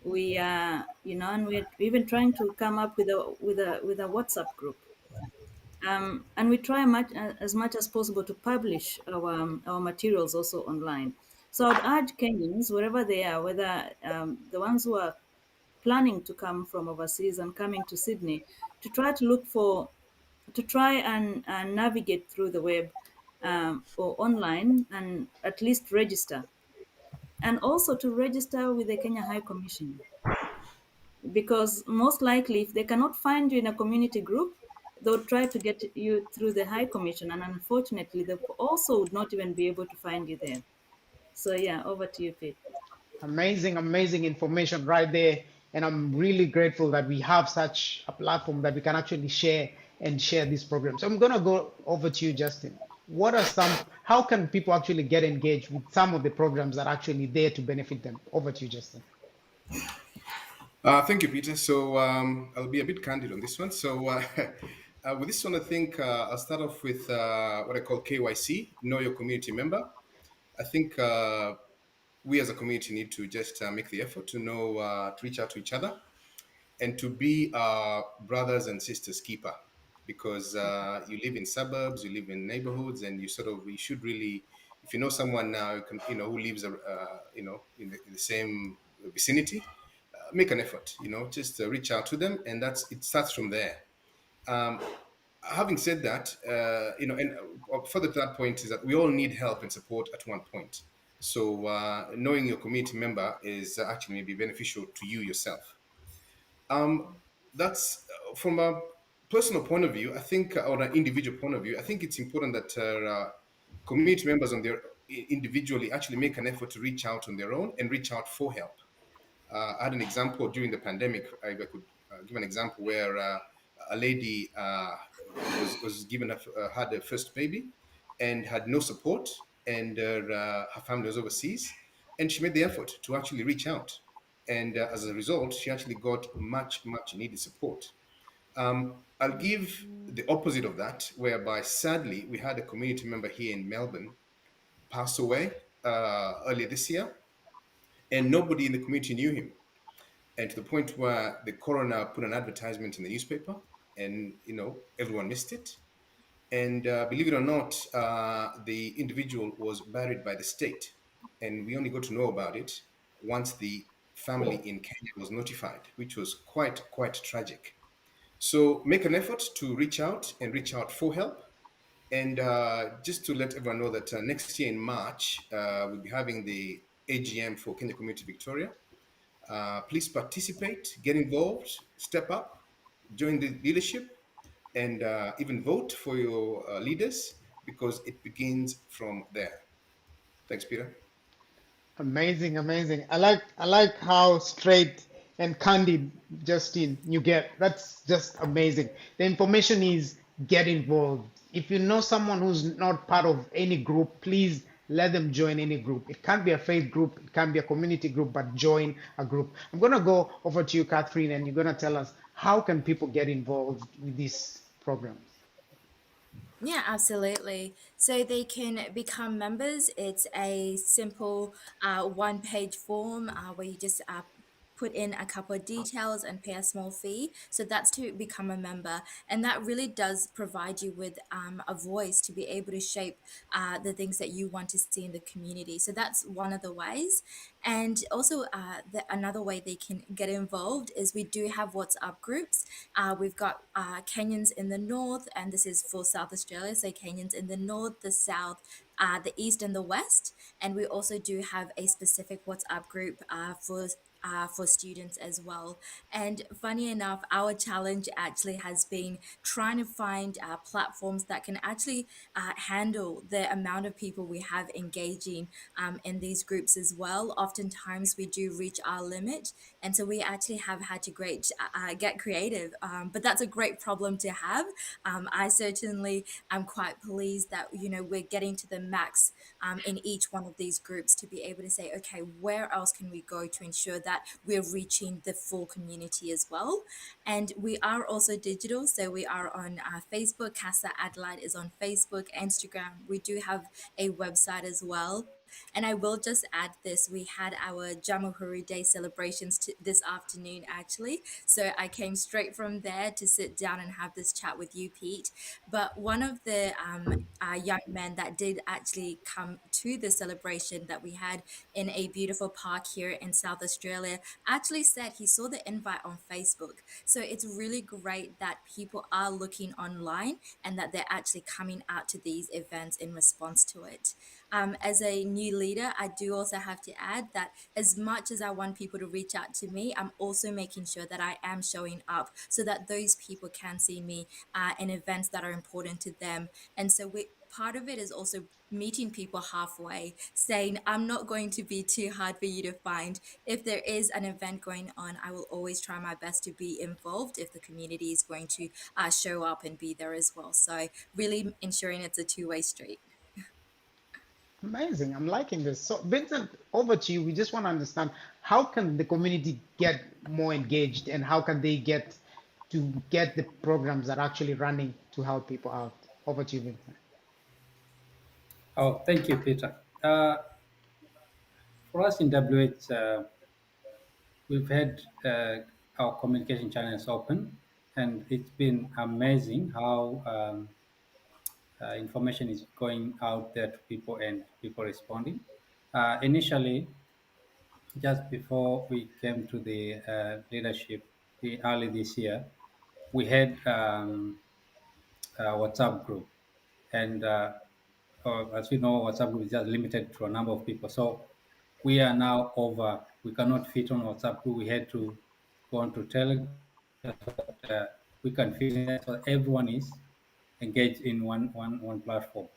We are, and we're even trying to come up with a WhatsApp group. And we try as much as possible to publish our materials also online. So I'd urge Kenyans, wherever they are, whether the ones who are planning to come from overseas and coming to Sydney, to try to look for, to try and navigate through the web, or online, and at least register. And also to register with the Kenya High Commission, because most likely, if they cannot find you in a community group, they'll try to get you through the High Commission, and unfortunately, they also would not even be able to find you there. So yeah, over to you, Pete. Amazing, amazing information right there. And I'm really grateful that we have such a platform that we can actually share these programs. So I'm going to go over to you, Justin. What are how can people actually get engaged with some of the programs that are actually there to benefit them? Over to you, Justin. Thank you, Peter. So I'll be a bit candid on this one. So with this one, I think I'll start off with what I call KYC, Know Your Community Member. I think we as a community need to just make the effort to know, to reach out to each other and to be brothers and sisters keeper, because you live in suburbs, you live in neighborhoods, and you should really, if you know someone now, who lives, in the same vicinity, make an effort, just reach out to them, and it starts from there. Um, Having said that, and further to that point is that we all need help and support at one point. So knowing your community member is actually maybe beneficial to you yourself. Um, that's from a personal point of view. I think, or an individual point of view, I think it's important that community members on their individually actually make an effort to reach out on their own and reach out for help. I had an example during the pandemic. I could give an example where a lady was given had a first baby and had no support, and her family was overseas, and she made the effort to actually reach out, and as a result, she actually got much needed support. I'll give the opposite of that, whereby sadly we had a community member here in Melbourne pass away earlier this year, and nobody in the community knew him, and to the point where the coroner put an advertisement in the newspaper, and everyone missed it. And believe it or not, the individual was buried by the state, and we only got to know about it once the family in Kenya was notified, which was quite tragic. So make an effort to reach out and reach out for help. And just to let everyone know that next year in March, we'll be having the AGM for Kenya Community Victoria. Please participate, get involved, step up, join the leadership. and even vote for your leaders, because it begins from there. Thanks, Peter. Amazing, amazing. I like how straight and candid, Justin, you get. That's just amazing. The information is get involved. If you know someone who's not part of any group, please let them join any group. It can't be a faith group, it can be a community group, but join a group. I'm gonna go over to you, Catherine, and you're gonna tell us how can people get involved with these programs. Yeah, absolutely. So they can become members. It's a simple one-page form where you just put in a couple of details and pay a small fee. So that's to become a member. And that really does provide you with a voice to be able to shape the things that you want to see in the community. So that's one of the ways. And also, another way they can get involved is we do have WhatsApp groups. We've got Kenyans in the north, and this is for South Australia. So Kenyans in the north, the south, the east, and the west. And we also do have a specific WhatsApp group for students as well. And funny enough, our challenge actually has been trying to find platforms that can actually handle the amount of people we have engaging in these groups as well. Oftentimes, we do reach our limit, and so we actually have had to get creative. But that's a great problem to have. I certainly am quite pleased that we're getting to the max in each one of these groups to be able to say, okay, where else can we go to ensure that we're reaching the full community as well? And we are also digital, so we are on Facebook. Casa Adelaide is on Facebook, Instagram. We do have a website as well. And I will just add this: we had our Jamahuri Day celebrations this afternoon, actually. So I came straight from there to sit down and have this chat with you, Pete. But one of the young men that did actually come to the celebration that we had in a beautiful park here in South Australia actually said he saw the invite on Facebook. So it's really great that people are looking online and that they're actually coming out to these events in response to it. As a new leader, I do also have to add that as much as I want people to reach out to me, I'm also making sure that I am showing up so that those people can see me in events that are important to them. And so part of it is also meeting people halfway, saying, I'm not going to be too hard for you to find. If there is an event going on, I will always try my best to be involved if the community is going to show up and be there as well. So, really ensuring it's a two-way street. Amazing. I'm liking this. So, Vincent, over to you. We just want to understand how can the community get more engaged and how can they get the programs that are actually running to help people out. Over to you, Vincent. Oh, thank you, Peter. For us in WH, we've had our communication channels open, and it's been amazing how information is going out there to people and people responding. Initially, just before we came to the leadership early this year, we had a WhatsApp group, and as we know, WhatsApp group is just limited to a number of people. So we are now over. We cannot fit on WhatsApp group. We had to go on to Telegram. We can fit in there, so everyone is engaged in one platform.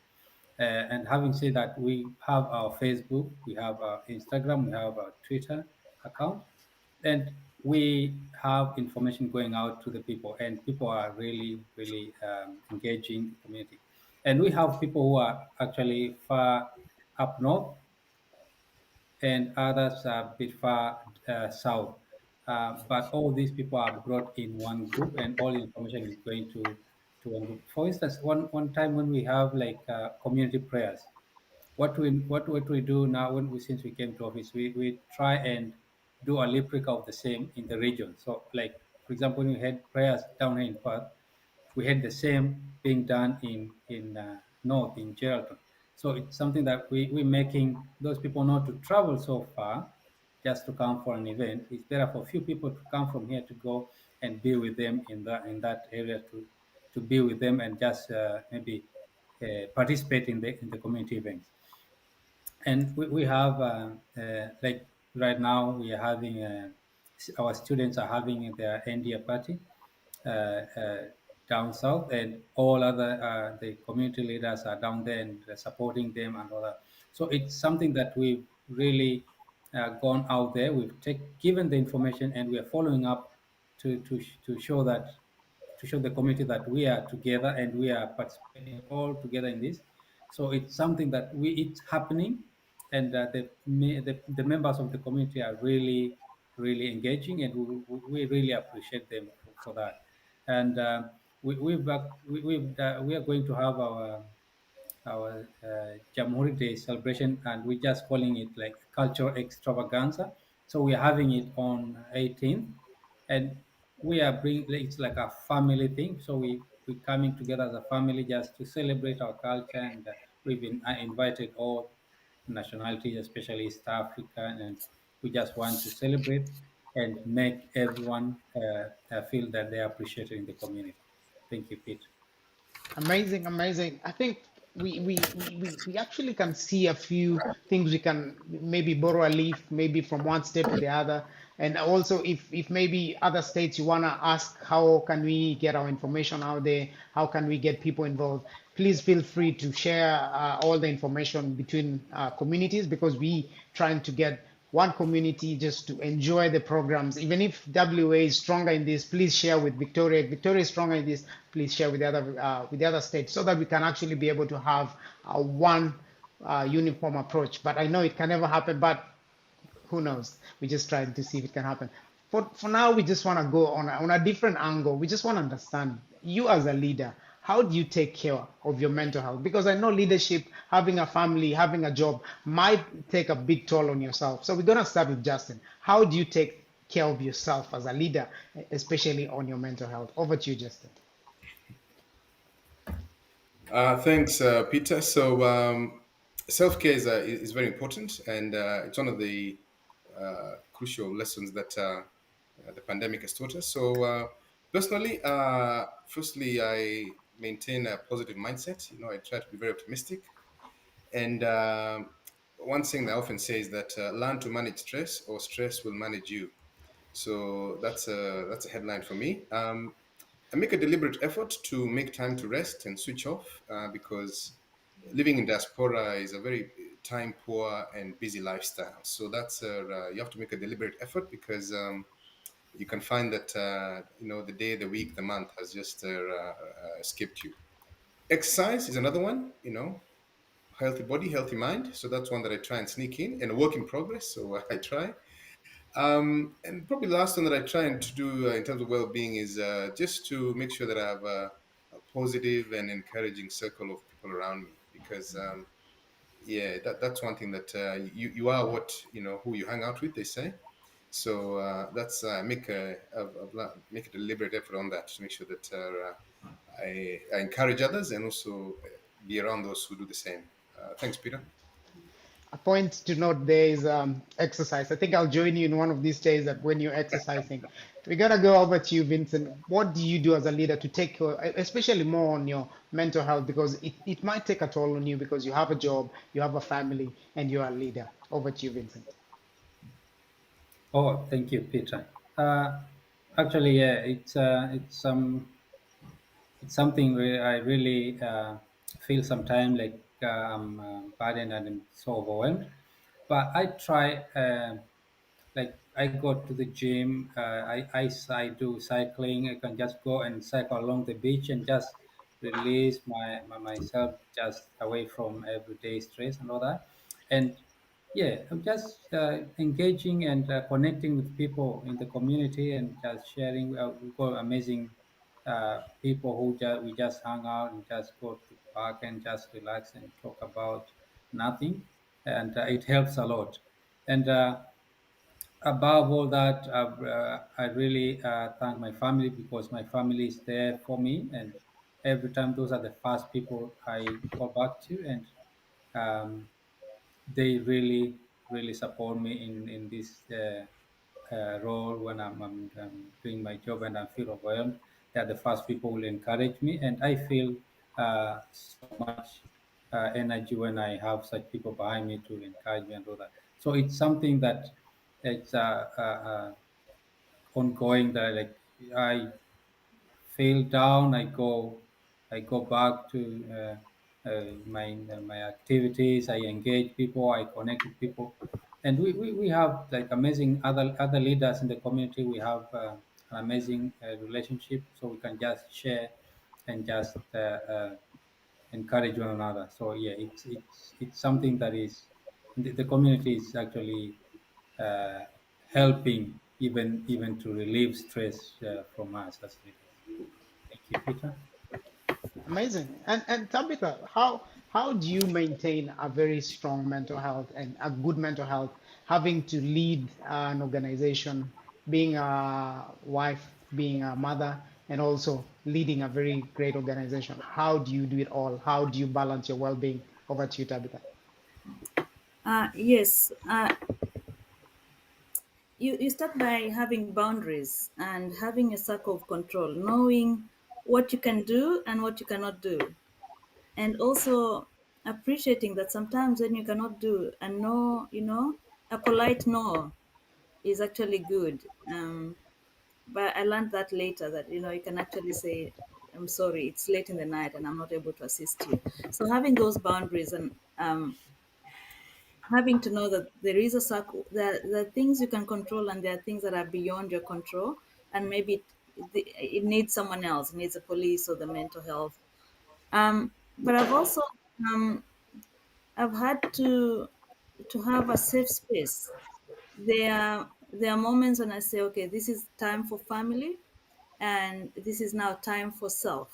And having said that, we have our Facebook, we have our Instagram, we have our Twitter account, and we have information going out to the people, and people are really engaging the community. And we have people who are actually far up north, and others are a bit far south. But all these people are brought in one group, and all the information is going to one group. For instance, one time when we have like community prayers, what we do now when we since we came to office, we try and do a replica of the same in the region. So, like for example, when we had prayers down here in Perth, we had the same being done in North in Geraldton. So it's something that we're making those people not to travel so far just to come for an event. It's better for a few people to come from here to go and be with them in that area to be with them and just maybe participate in the community events. And we have like right now we are having our students are having their end year party. down south, and all other the community leaders are down there and supporting them and all that. So it's something that we've really gone out there. We've given the information, and we are following up to show that to show the community that we are together and we are participating all together in this. So it's something that it's happening, and the members of the community are really engaging, and we really appreciate them for that. And we are going to have our Jamhuri Day celebration, and we're just calling it like cultural extravaganza. So we're having it on 18th, and we are bringing it's like a family thing. So we're coming together as a family just to celebrate our culture, and we've been invited all nationalities, especially East African, and we just want to celebrate and make everyone feel that they are appreciated in the community. Thank you, Pete. Amazing, amazing. I think we actually can see a few things we can maybe borrow a leaf, maybe from one state to the other. And also if maybe other states you wanna ask how can we get our information out there, how can we get people involved, please feel free to share all the information between communities because we trying to get one community just to enjoy the programs. Even if WA is stronger in this, please share with Victoria. If Victoria is stronger in this, please share with the other states so that we can actually be able to have one uniform approach. But I know it can never happen. But who knows? We're just trying to see if it can happen. For now, we just want to go on a different angle. We just want to understand you as a leader. How do you take care of your mental health? Because I know leadership, having a family, having a job might take a big toll on yourself. So we're going to start with Justin. How do you take care of yourself as a leader, especially on your mental health? Over to you, Justin. Thanks, Peter. So, self care is very important, and it's one of the crucial lessons that the pandemic has taught us. So, personally, firstly, I maintain a positive mindset. You know, I try to be very optimistic, and one thing that I often say is that learn to manage stress, or stress will manage you. So that's a headline for me. I make a deliberate effort to make time to rest and switch off because living in diaspora is a very time poor and busy lifestyle. So that's you have to make a deliberate effort because you can find that the day, the week, the month has just skipped you. Exercise is another one. You know, healthy body, healthy mind. So that's one that I try and sneak in, and a work in progress. So I try. And probably the last one that I try and to do in terms of well-being is just to make sure that I have a positive and encouraging circle of people around me because yeah, that's one thing that you are what who you hang out with, they say. So that's make a deliberate effort on that to make sure that I encourage others and also be around those who do the same. Thanks, Peter. A point to note there is exercise. I think I'll join you in one of these days that when you're exercising. We gotta go over to you, Vincent. What do you do as a leader to take care, especially more on your mental health, because it might take a toll on you because you have a job, you have a family, and you're a leader. Over to you, Vincent. Oh, thank you, Peter. Actually, yeah, it's something where I really feel sometimes like I'm burdened and I'm so overwhelmed. But I try, like I go to the gym. I do cycling. I can just go and cycle along the beach and just release myself just away from everyday stress and all that. And yeah, I'm just engaging and connecting with people in the community and just sharing. We've got amazing people who we just hang out and just go to the park and just relax and talk about nothing, and it helps a lot. And above all that, I really thank my family because my family is there for me, and every time those are the first people I call back to, and um, they really support me in this role when I'm doing my job and I feel overwhelmed. They're the first people who will encourage me, and I feel so much energy when I have such people behind me to encourage me and all that. So it's something that it's ongoing that like I feel down, I go back to my activities. I engage people. I connect with people, and we have like amazing other leaders in the community. We have an amazing relationship, so we can just share and just encourage one another. So yeah, it's something that is the community is actually uh, helping even to relieve stress from us as leaders. Thank you, Peter. Amazing. And Tabitha, how do you maintain a very strong mental health and a good mental health, having to lead an organization, being a wife, being a mother, and also leading a very great organization? How do you do it all? How do you balance your well-being? Over to you, Tabitha. Yes, you start by having boundaries and having a circle of control, knowing what you can do and what you cannot do, and also appreciating that sometimes when you cannot do a no, a polite no is actually good. But I learned that later that you can actually say, "I'm sorry, it's late in the night and I'm not able to assist you." So having those boundaries and having to know that there is a circle, there are things you can control and there are things that are beyond your control, and maybe it needs someone else, it needs a police or the mental health. But I've also um, I've had to have a safe space. There are moments when I say, okay, this is time for family, and this is now time for self.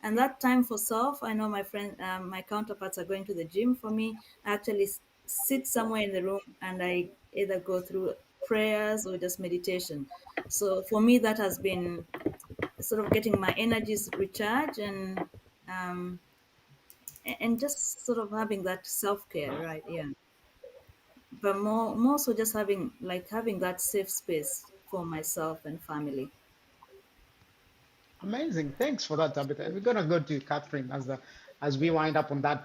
And that time for self, I know my counterparts are going to the gym. For me, I actually sit somewhere in the room and I either go through prayers or just meditation. So for me, that has been sort of getting my energies recharged um, and just sort of having that self care, right? Yeah, but more so just having that safe space for myself and family. Amazing. Thanks for that, Tabitha. We're gonna go to Catherine as we wind up on that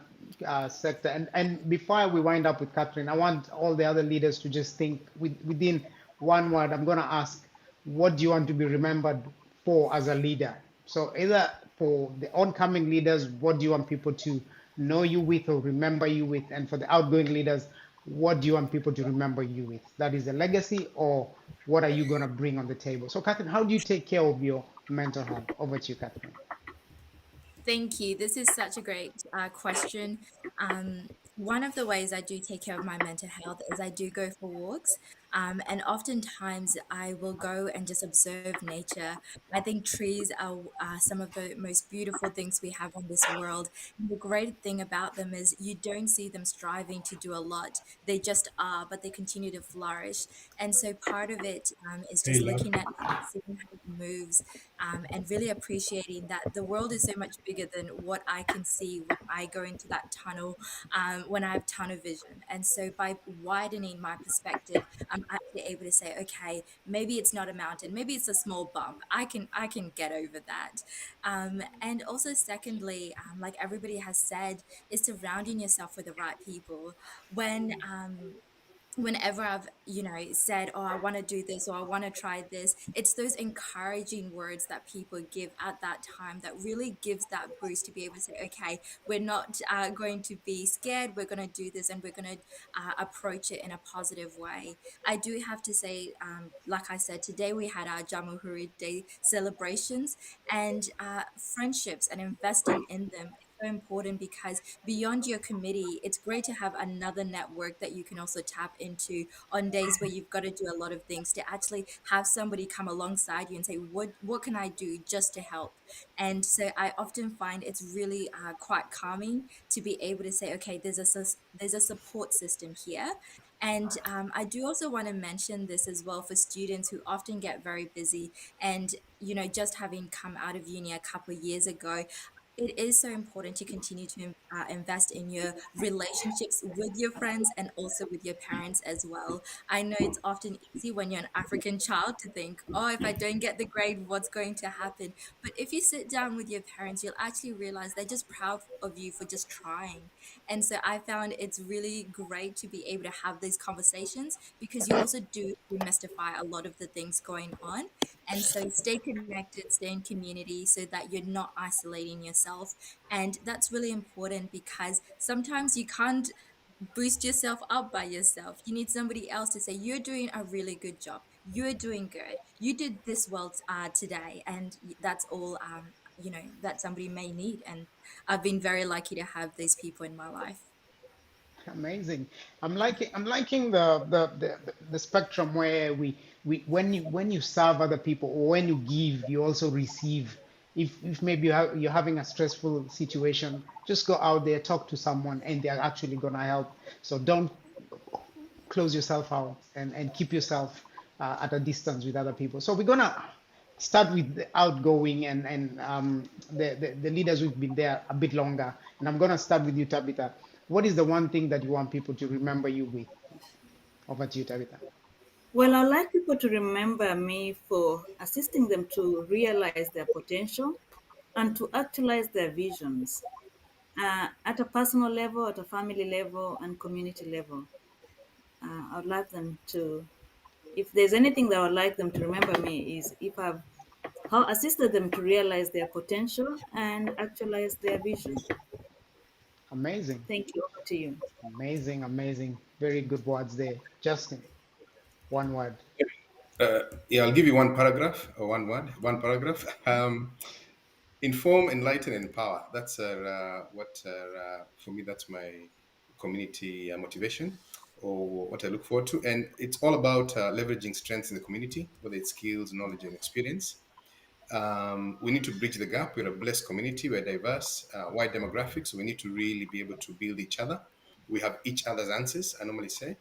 sector. And before we wind up with Catherine, I want all the other leaders to just think within one word. I'm gonna ask, what do you want to be remembered for as a leader? So either for the oncoming leaders, what do you want people to know you with or remember you with? And for the outgoing leaders, what do you want people to remember you with? That is a legacy, or what are you going to bring on the table? So, Catherine, how do you take care of your mental health? Over to you, Catherine. Thank you. This is such a great question. One of the ways I do take care of my mental health is I do go for walks. And oftentimes I will go and just observe nature. I think trees are some of the most beautiful things we have on this world. And the great thing about them is you don't see them striving to do a lot. They just are, but they continue to flourish. And so part of it is just looking at nature, seeing how it moves, and really appreciating that the world is so much bigger than what I can see when I go into that tunnel, when I have tunnel vision. And so by widening my perspective, I'm actually able to say, okay, maybe it's not a mountain, maybe it's a small bump. I can get over that. And also, secondly, like everybody has said, is surrounding yourself with the right people. Whenever I've, said, oh, I want to do this or I want to try this, it's those encouraging words that people give at that time that really gives that boost to be able to say, okay, we're not going to be scared. We're going to do this and we're going to approach it in a positive way. I do have to say, like I said, today we had our Jamahuri Day celebrations, and friendships and investing in them is so important because beyond your committee, it's great to have another network that you can also tap into on days where you've got to do a lot of things, to actually have somebody come alongside you and say, what can I do just to help? And so I often find it's really quite calming to be able to say, okay, there's a support system here. And I do also want to mention this as well for students who often get very busy. And, just having come out of uni a couple of years ago, it is so important to continue to invest in your relationships with your friends and also with your parents as well. I know it's often easy when you're an African child to think, oh, if I don't get the grade, what's going to happen? But if you sit down with your parents, you'll actually realize they're just proud of you for just trying. And so I found it's really great to be able to have these conversations because you also do demystify a lot of the things going on. And so stay connected, stay in community so that you're not isolating yourself. And that's really important because sometimes you can't boost yourself up by yourself. You need somebody else to say, you're doing a really good job. You're doing good. You did this well today. And that's all, that somebody may need. And I've been very lucky to have these people in my life. Amazing. I'm liking the spectrum where we when you serve other people or when you give, you also receive. If maybe you're having a stressful situation, just go out there, talk to someone, and they're actually gonna help. So don't close yourself out and keep yourself at a distance with other people. So we're gonna start with the outgoing and the leaders who've been there a bit longer. And I'm gonna start with you, Tabitha. What is the one thing that you want people to remember you with? Over to you, Tabitha. Well, I'd like people to remember me for assisting them to realize their potential and to actualize their visions at a personal level, at a family level, and community level. I'd like them to, if there's anything that I would like them to remember me, is if I've how assisted them to realize their potential and actualize their vision. Amazing, Thank you. Over to you. amazing, amazing. Very good words there. Justin, one word. Yeah, I'll give you one paragraph or one word, one paragraph. Inform, enlighten, empower. That's what for me. That's my community motivation, or what I look forward to. And it's all about leveraging strengths in the community, whether it's skills, knowledge, and experience. We need to bridge the gap. We're a blessed community. We're diverse, wide demographics. So we need to really be able to build each other. We have each other's answers, I normally say.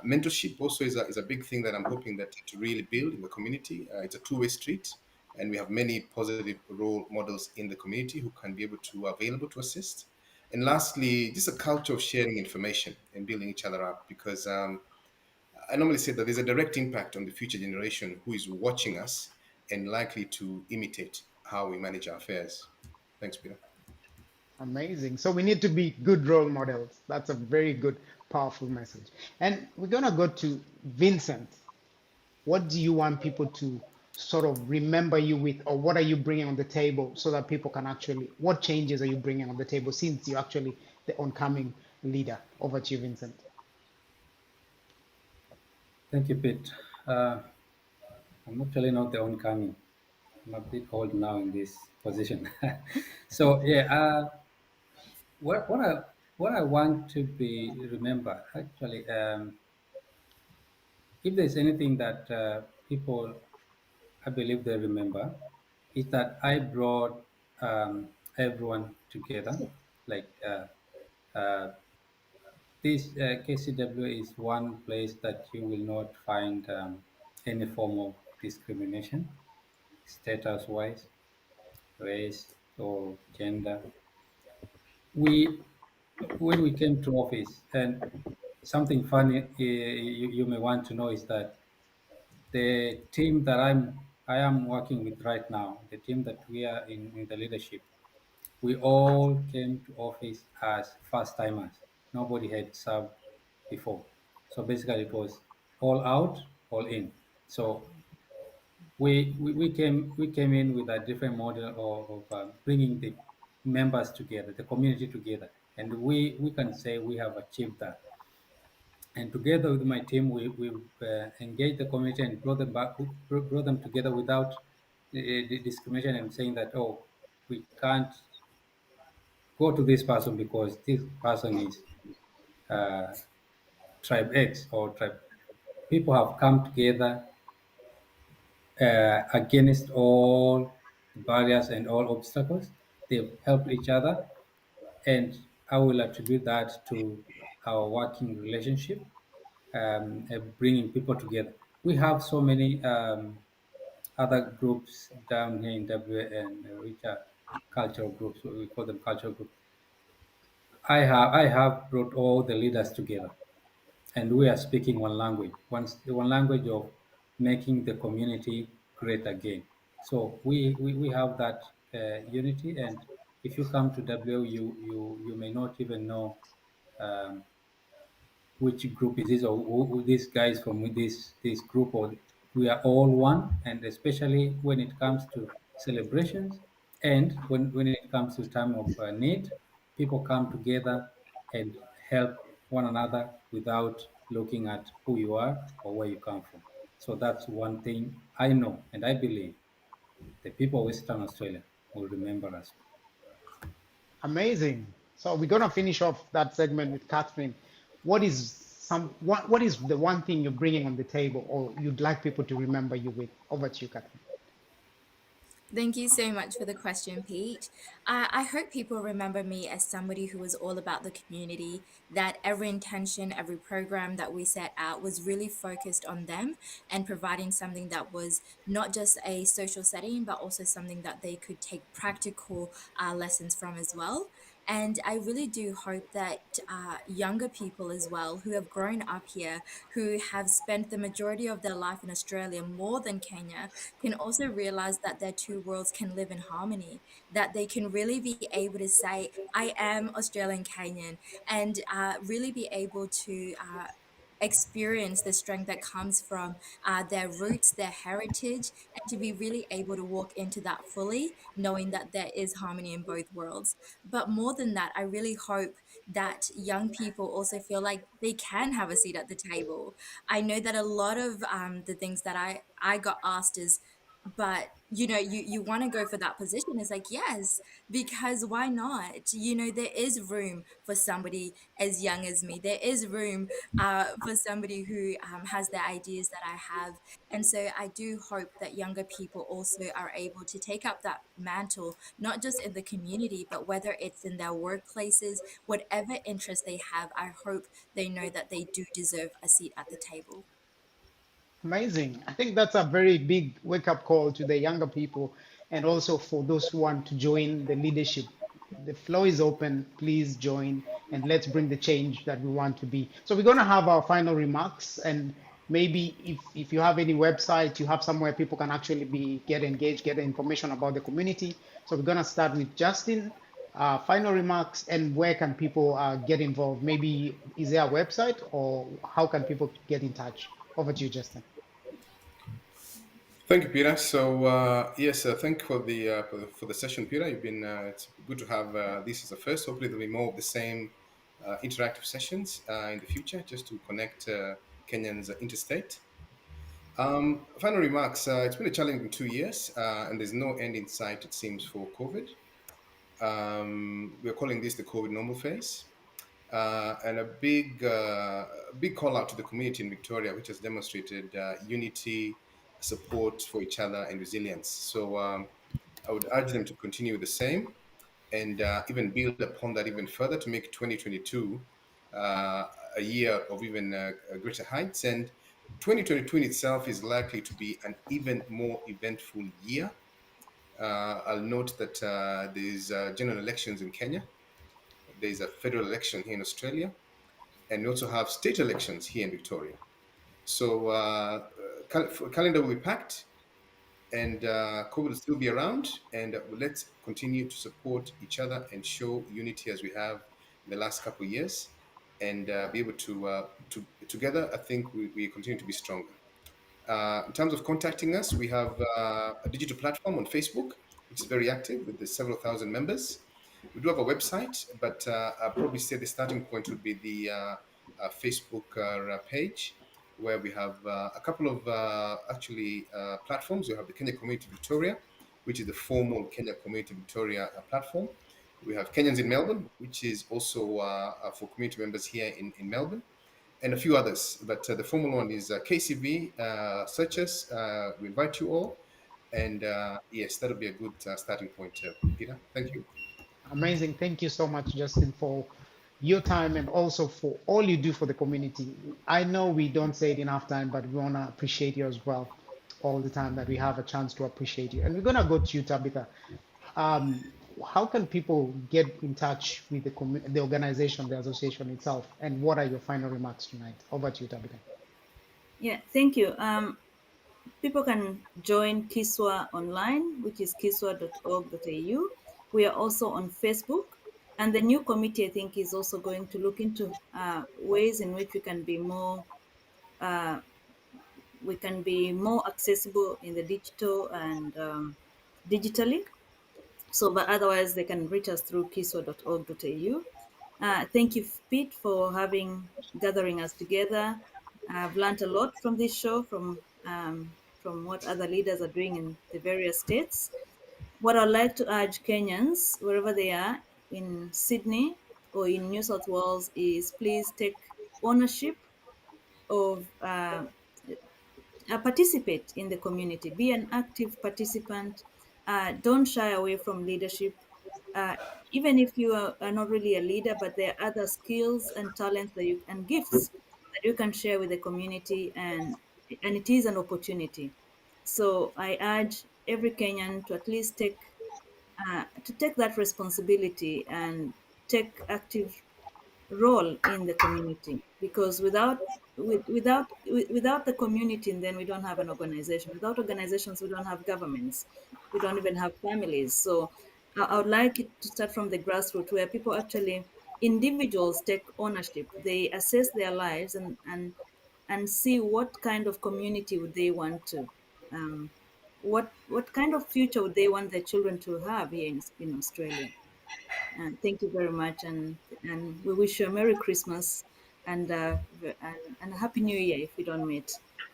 Mentorship also is a big thing that I'm hoping that to really build in the community. It's a two-way street, and we have many positive role models in the community who can be able to available to assist. And lastly, just a culture of sharing information and building each other up, because I normally say that there's a direct impact on the future generation who is watching us and likely to imitate how we manage our affairs. Thanks, Peter. Amazing. So we need to be good role models. That's a very good, powerful message. And we're gonna go to Vincent. What do you want people to sort of remember you with, or what are you bringing on the table so that people can actually, what changes are you bringing on the table since you're actually the oncoming leader? Over to you, Vincent. Thank you, Pete. Uh, I'm actually not the oncoming. I'm a bit old now in this position. So yeah, what I want to be remembered actually, if there's anything that people I believe they remember, is that I brought everyone together. Like this KCW is one place that you will not find any form of discrimination, status-wise, race or gender. We when we came to office, and something funny you may want to know is that the team that I am working with right now, the team that we are in the leadership, we all came to office as first timers. Nobody had served before. So basically it was all out, all in. So we came in with a different model of bringing the members together, the community together, and we can say we have achieved that. And together with my team, we engaged the community and brought them together without the discrimination and saying that, oh, we can't go to this person because this person is uh, tribe X or tribe. People have come together against all the barriers and all obstacles. They've helped each other, and I will attribute that to our working relationship, bringing people together. We have so many other groups down here in WA and which are cultural groups. We call them cultural groups. I have brought all the leaders together, and we are speaking one language, one language of making the community great again. So we have that unity, and if you come to W, you may not even know um, which group is this, or who these guys from this group, or we are all one. And especially when it comes to celebrations, and when it comes to time of need, people come together and help one another without looking at who you are or where you come from. So that's one thing I know, and I believe the people of Western Australia will remember us. Amazing. So we're gonna finish off that segment with Catherine. What is the one thing you're bringing on the table, or you'd like people to remember you with? Over to you, Catherine. Thank you so much for the question, Pete. I hope people remember me as somebody who was all about the community, that every intention, every program that we set out was really focused on them and providing something that was not just a social setting, but also something that they could take practical lessons from as well. And I really do hope that younger people as well who have grown up here, who have spent the majority of their life in Australia more than Kenya, can also realize that their two worlds can live in harmony, that they can really be able to say, I am Australian Kenyan, and really be able to. Experience the strength that comes from their roots, their heritage, and to be really able to walk into that fully, knowing that there is harmony in both worlds. But more than that, I really hope that young people also feel like they can have a seat at the table. I know that a lot of the things that I got asked is, but you want to go for that position. It's like, yes, because why not? There is room for somebody as young as me. There is room for somebody who has the ideas that I have. And so I do hope that younger people also are able to take up that mantle, not just in the community, but whether it's in their workplaces, whatever interest they have, I hope they know that they do deserve a seat at the table. Amazing. I think that's a very big wake-up call to the younger people and also for those who want to join the leadership. The floor is open. Please join and let's bring the change that we want to be. So we're going to have our final remarks, and maybe if you have any website, you have somewhere people can actually get engaged, get information about the community. So we're going to start with Justin. Final remarks, and where can people get involved? Maybe is there a website, or how can people get in touch? Over to you, Justin. Thank you, Peter. So yes, thank you for the session, Peter. You've been it's good to have this as a first. Hopefully, there'll be more of the same interactive sessions in the future, just to connect Kenyans interstate. Final remarks. It's been a challenging 2 years, and there's no end in sight, it seems, for COVID. We're calling this the COVID normal phase. And big call out to the community in Victoria, which has demonstrated unity, support for each other, and resilience. So I would urge them to continue the same and even build upon that even further to make 2022 a year of even greater heights. And 2022 in itself is likely to be an even more eventful year. I'll note that there's general elections in Kenya. There's a federal election here in Australia, and we also have state elections here in Victoria. So calendar will be packed, and COVID will still be around. And let's continue to support each other and show unity as we have in the last couple of years, and be able to together. I think we continue to be stronger. In terms of contacting us, we have a digital platform on Facebook, which is very active with the several thousand members. We do have a website, but I'll probably say the starting point would be the Facebook page, where we have a couple of platforms. We have the Kenya Community Victoria, which is the formal Kenya Community Victoria platform. We have Kenyans in Melbourne, which is also for community members here in Melbourne, and a few others. But the formal one is KCV. Search us. We invite you all. And yes, that'll be a good starting point, Peter. Thank you. Amazing. Thank you so much, Justin, for your time and also for all you do for the community. I know we don't say it enough time, but we want to appreciate you as well all the time that we have a chance to appreciate you. And we're going to go to you, Tabitha. how can people get in touch with the organization, the association itself, and what are your final remarks tonight? Over to you, Tabitha. Yeah, thank you. People can join Kiswa online, which is kiswa.org.au. We are also on Facebook. And the new committee, I think, is also going to look into ways in which uh, we can be more accessible in the digital and digitally. So, but otherwise, they can reach us through kiswa.org.au. Thank you, Pete, for gathering us together. I've learned a lot from this show, from what other leaders are doing in the various states. What I'd like to urge Kenyans, wherever they are, in Sydney or in New South Wales, is please take ownership of participate in the community, be an active participant. Don't shy away from leadership. Uh, Even if you are not really a leader, but there are other skills and talents and gifts that you can share with the community, and it is an opportunity. So I urge every Kenyan to at least take that responsibility and take active role in the community, because without the community, then we don't have an organization. Without organizations, we don't have governments. We don't even have families. So I would like it to start from the grassroots, where people actually, individuals, take ownership. They assess their lives and see what kind of community would they want to what kind of future would they want their children to have here in Australia. And thank you very much, and we wish you a Merry Christmas and a Happy New Year if we don't meet.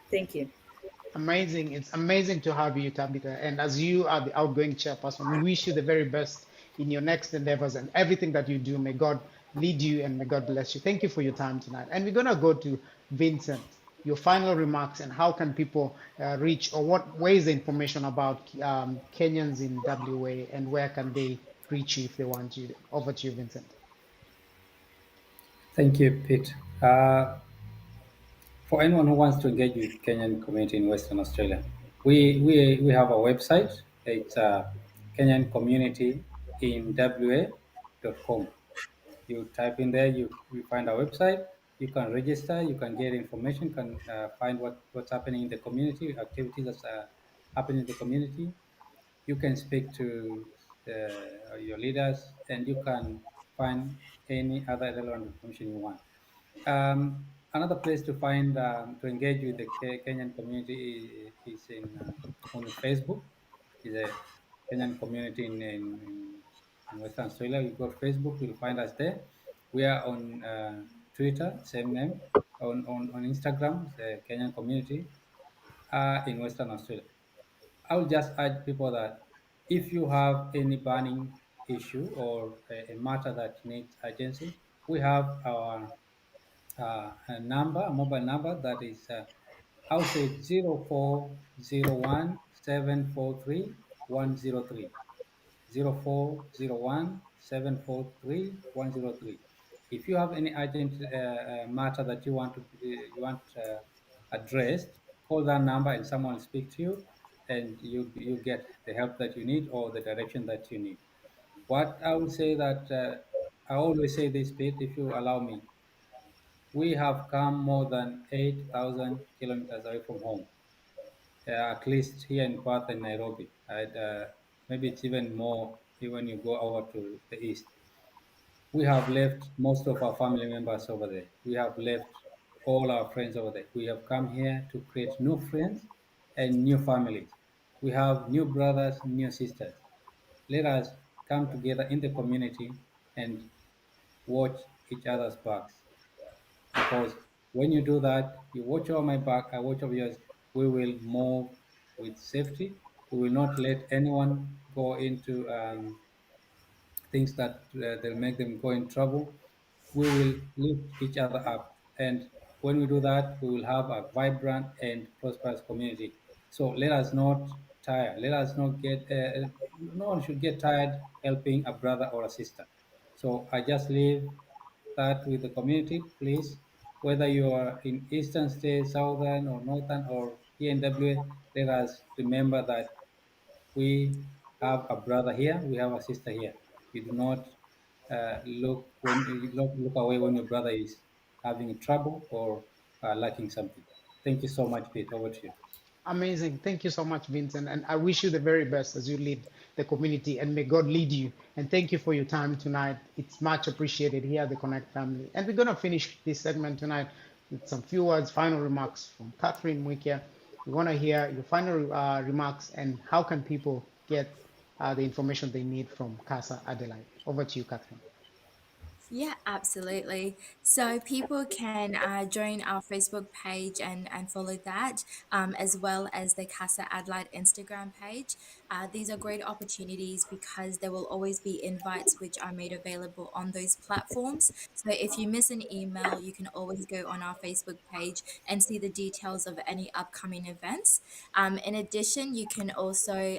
Thank you. Amazing. It's amazing to have you, Tabitha. And as you are the outgoing chairperson, we wish you the very best in your next endeavors and everything that you do. May God lead you and may God bless you. Thank you for your time tonight. And we're going to go to Vincent. Your final remarks and how can people reach, or what is the information about Kenyans in WA, and where can they reach you if they want you? Over to you, Vincent. Thank you, Pete. For anyone who wants to engage with Kenyan community in Western Australia, we have a website. It's Kenyan Community in WA.com. You type in there, you find our website. You can register, you can get information, can find what's happening in the community, activities that's happening in the community. You can speak to your leaders, and you can find any other relevant information you want. Another place to find to engage with the Kenyan community is on Facebook. Is a Kenyan community in Western Australia. You go to Facebook, you'll find us there. We are on Twitter, same name. On Instagram, the Kenyan community in Western Australia. I will just urge people that if you have any burning issue or a matter that needs urgency, we have our a mobile number that is, I would say 0401 743 103. 0401 743 103. If you have any urgent matter that you want addressed, call that number and someone will speak to you, and you get the help that you need or the direction that you need. What I would say that I always say this, Pete, if you allow me, we have come more than 8,000 kilometers away from home, at least here in Perth and Nairobi. Maybe it's even more when you go over to the east. We have left most of our family members over there. We have left all our friends over there. We have come here to create new friends and new families. We have new brothers, new sisters. Let us come together in the community and watch each other's backs. Because when you do that, you watch over my back, I watch over yours, we will move with safety. We will not let anyone go into things that they'll make them go in trouble. We will lift each other up. And when we do that, we will have a vibrant and prosperous community. So let us not tire. Let us not get, no one should get tired helping a brother or a sister. So I just leave that with the community, please. Whether you are in eastern states, southern or northern or here in WA, let us remember that we have a brother here, we have a sister here. You do not look away when your brother is having trouble or lacking something. Thank you so much, Pete. Over to you. Amazing. Thank you so much, Vincent. And I wish you the very best as you lead the community, and may God lead you. And thank you for your time tonight. It's much appreciated here at the Connect family. And we're going to finish this segment tonight with some few words, final remarks from Catherine Mwikia. We want to hear your final remarks and how can people get the information they need from Casa Adelaide. Over to you, Catherine. Yeah, absolutely. So people can join our Facebook page and follow that, as well as the Casa Adelaide Instagram page. These are great opportunities because there will always be invites which are made available on those platforms. So if you miss an email, you can always go on our Facebook page and see the details of any upcoming events. In addition, you can also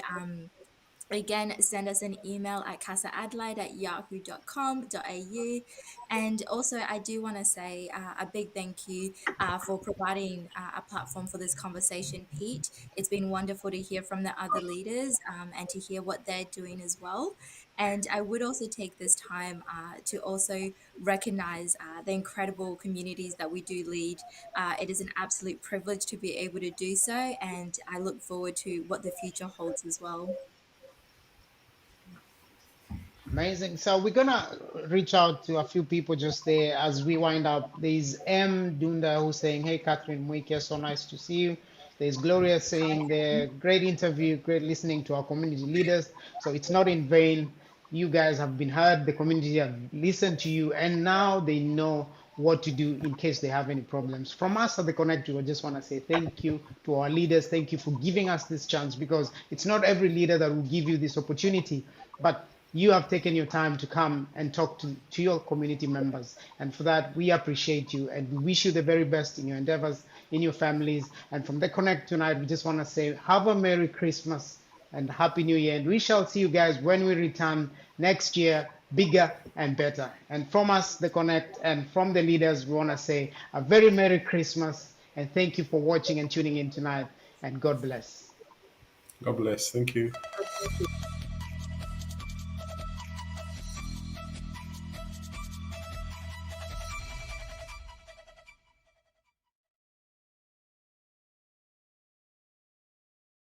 again, send us an email at casaadelaide@yahoo.com.au. And also, I do want to say a big thank you for providing a platform for this conversation, Pete. It's been wonderful to hear from the other leaders and to hear what they're doing as well. And I would also take this time to also recognize the incredible communities that we do lead. It is an absolute privilege to be able to do so, and I look forward to what the future holds as well. Amazing. So we're gonna reach out to a few people just there as we wind up. There's M Dunda who's saying, "Hey Catherine Mwike, so nice to see you." There's Gloria saying, "The great interview, great listening to our community leaders. So it's not in vain. You guys have been heard. The community have listened to you, and now they know what to do in case they have any problems." From us at the Connect, I just want to say thank you to our leaders. Thank you for giving us this chance because it's not every leader that will give you this opportunity, but you have taken your time to come and talk to your community members. And for that, we appreciate you and we wish you the very best in your endeavors, in your families. And from the Connect tonight, we just want to say, have a Merry Christmas and Happy New Year. And we shall see you guys when we return next year, bigger and better. And from us, the Connect, and from the leaders, we want to say a very Merry Christmas. And thank you for watching and tuning in tonight. And God bless. God bless. Thank you.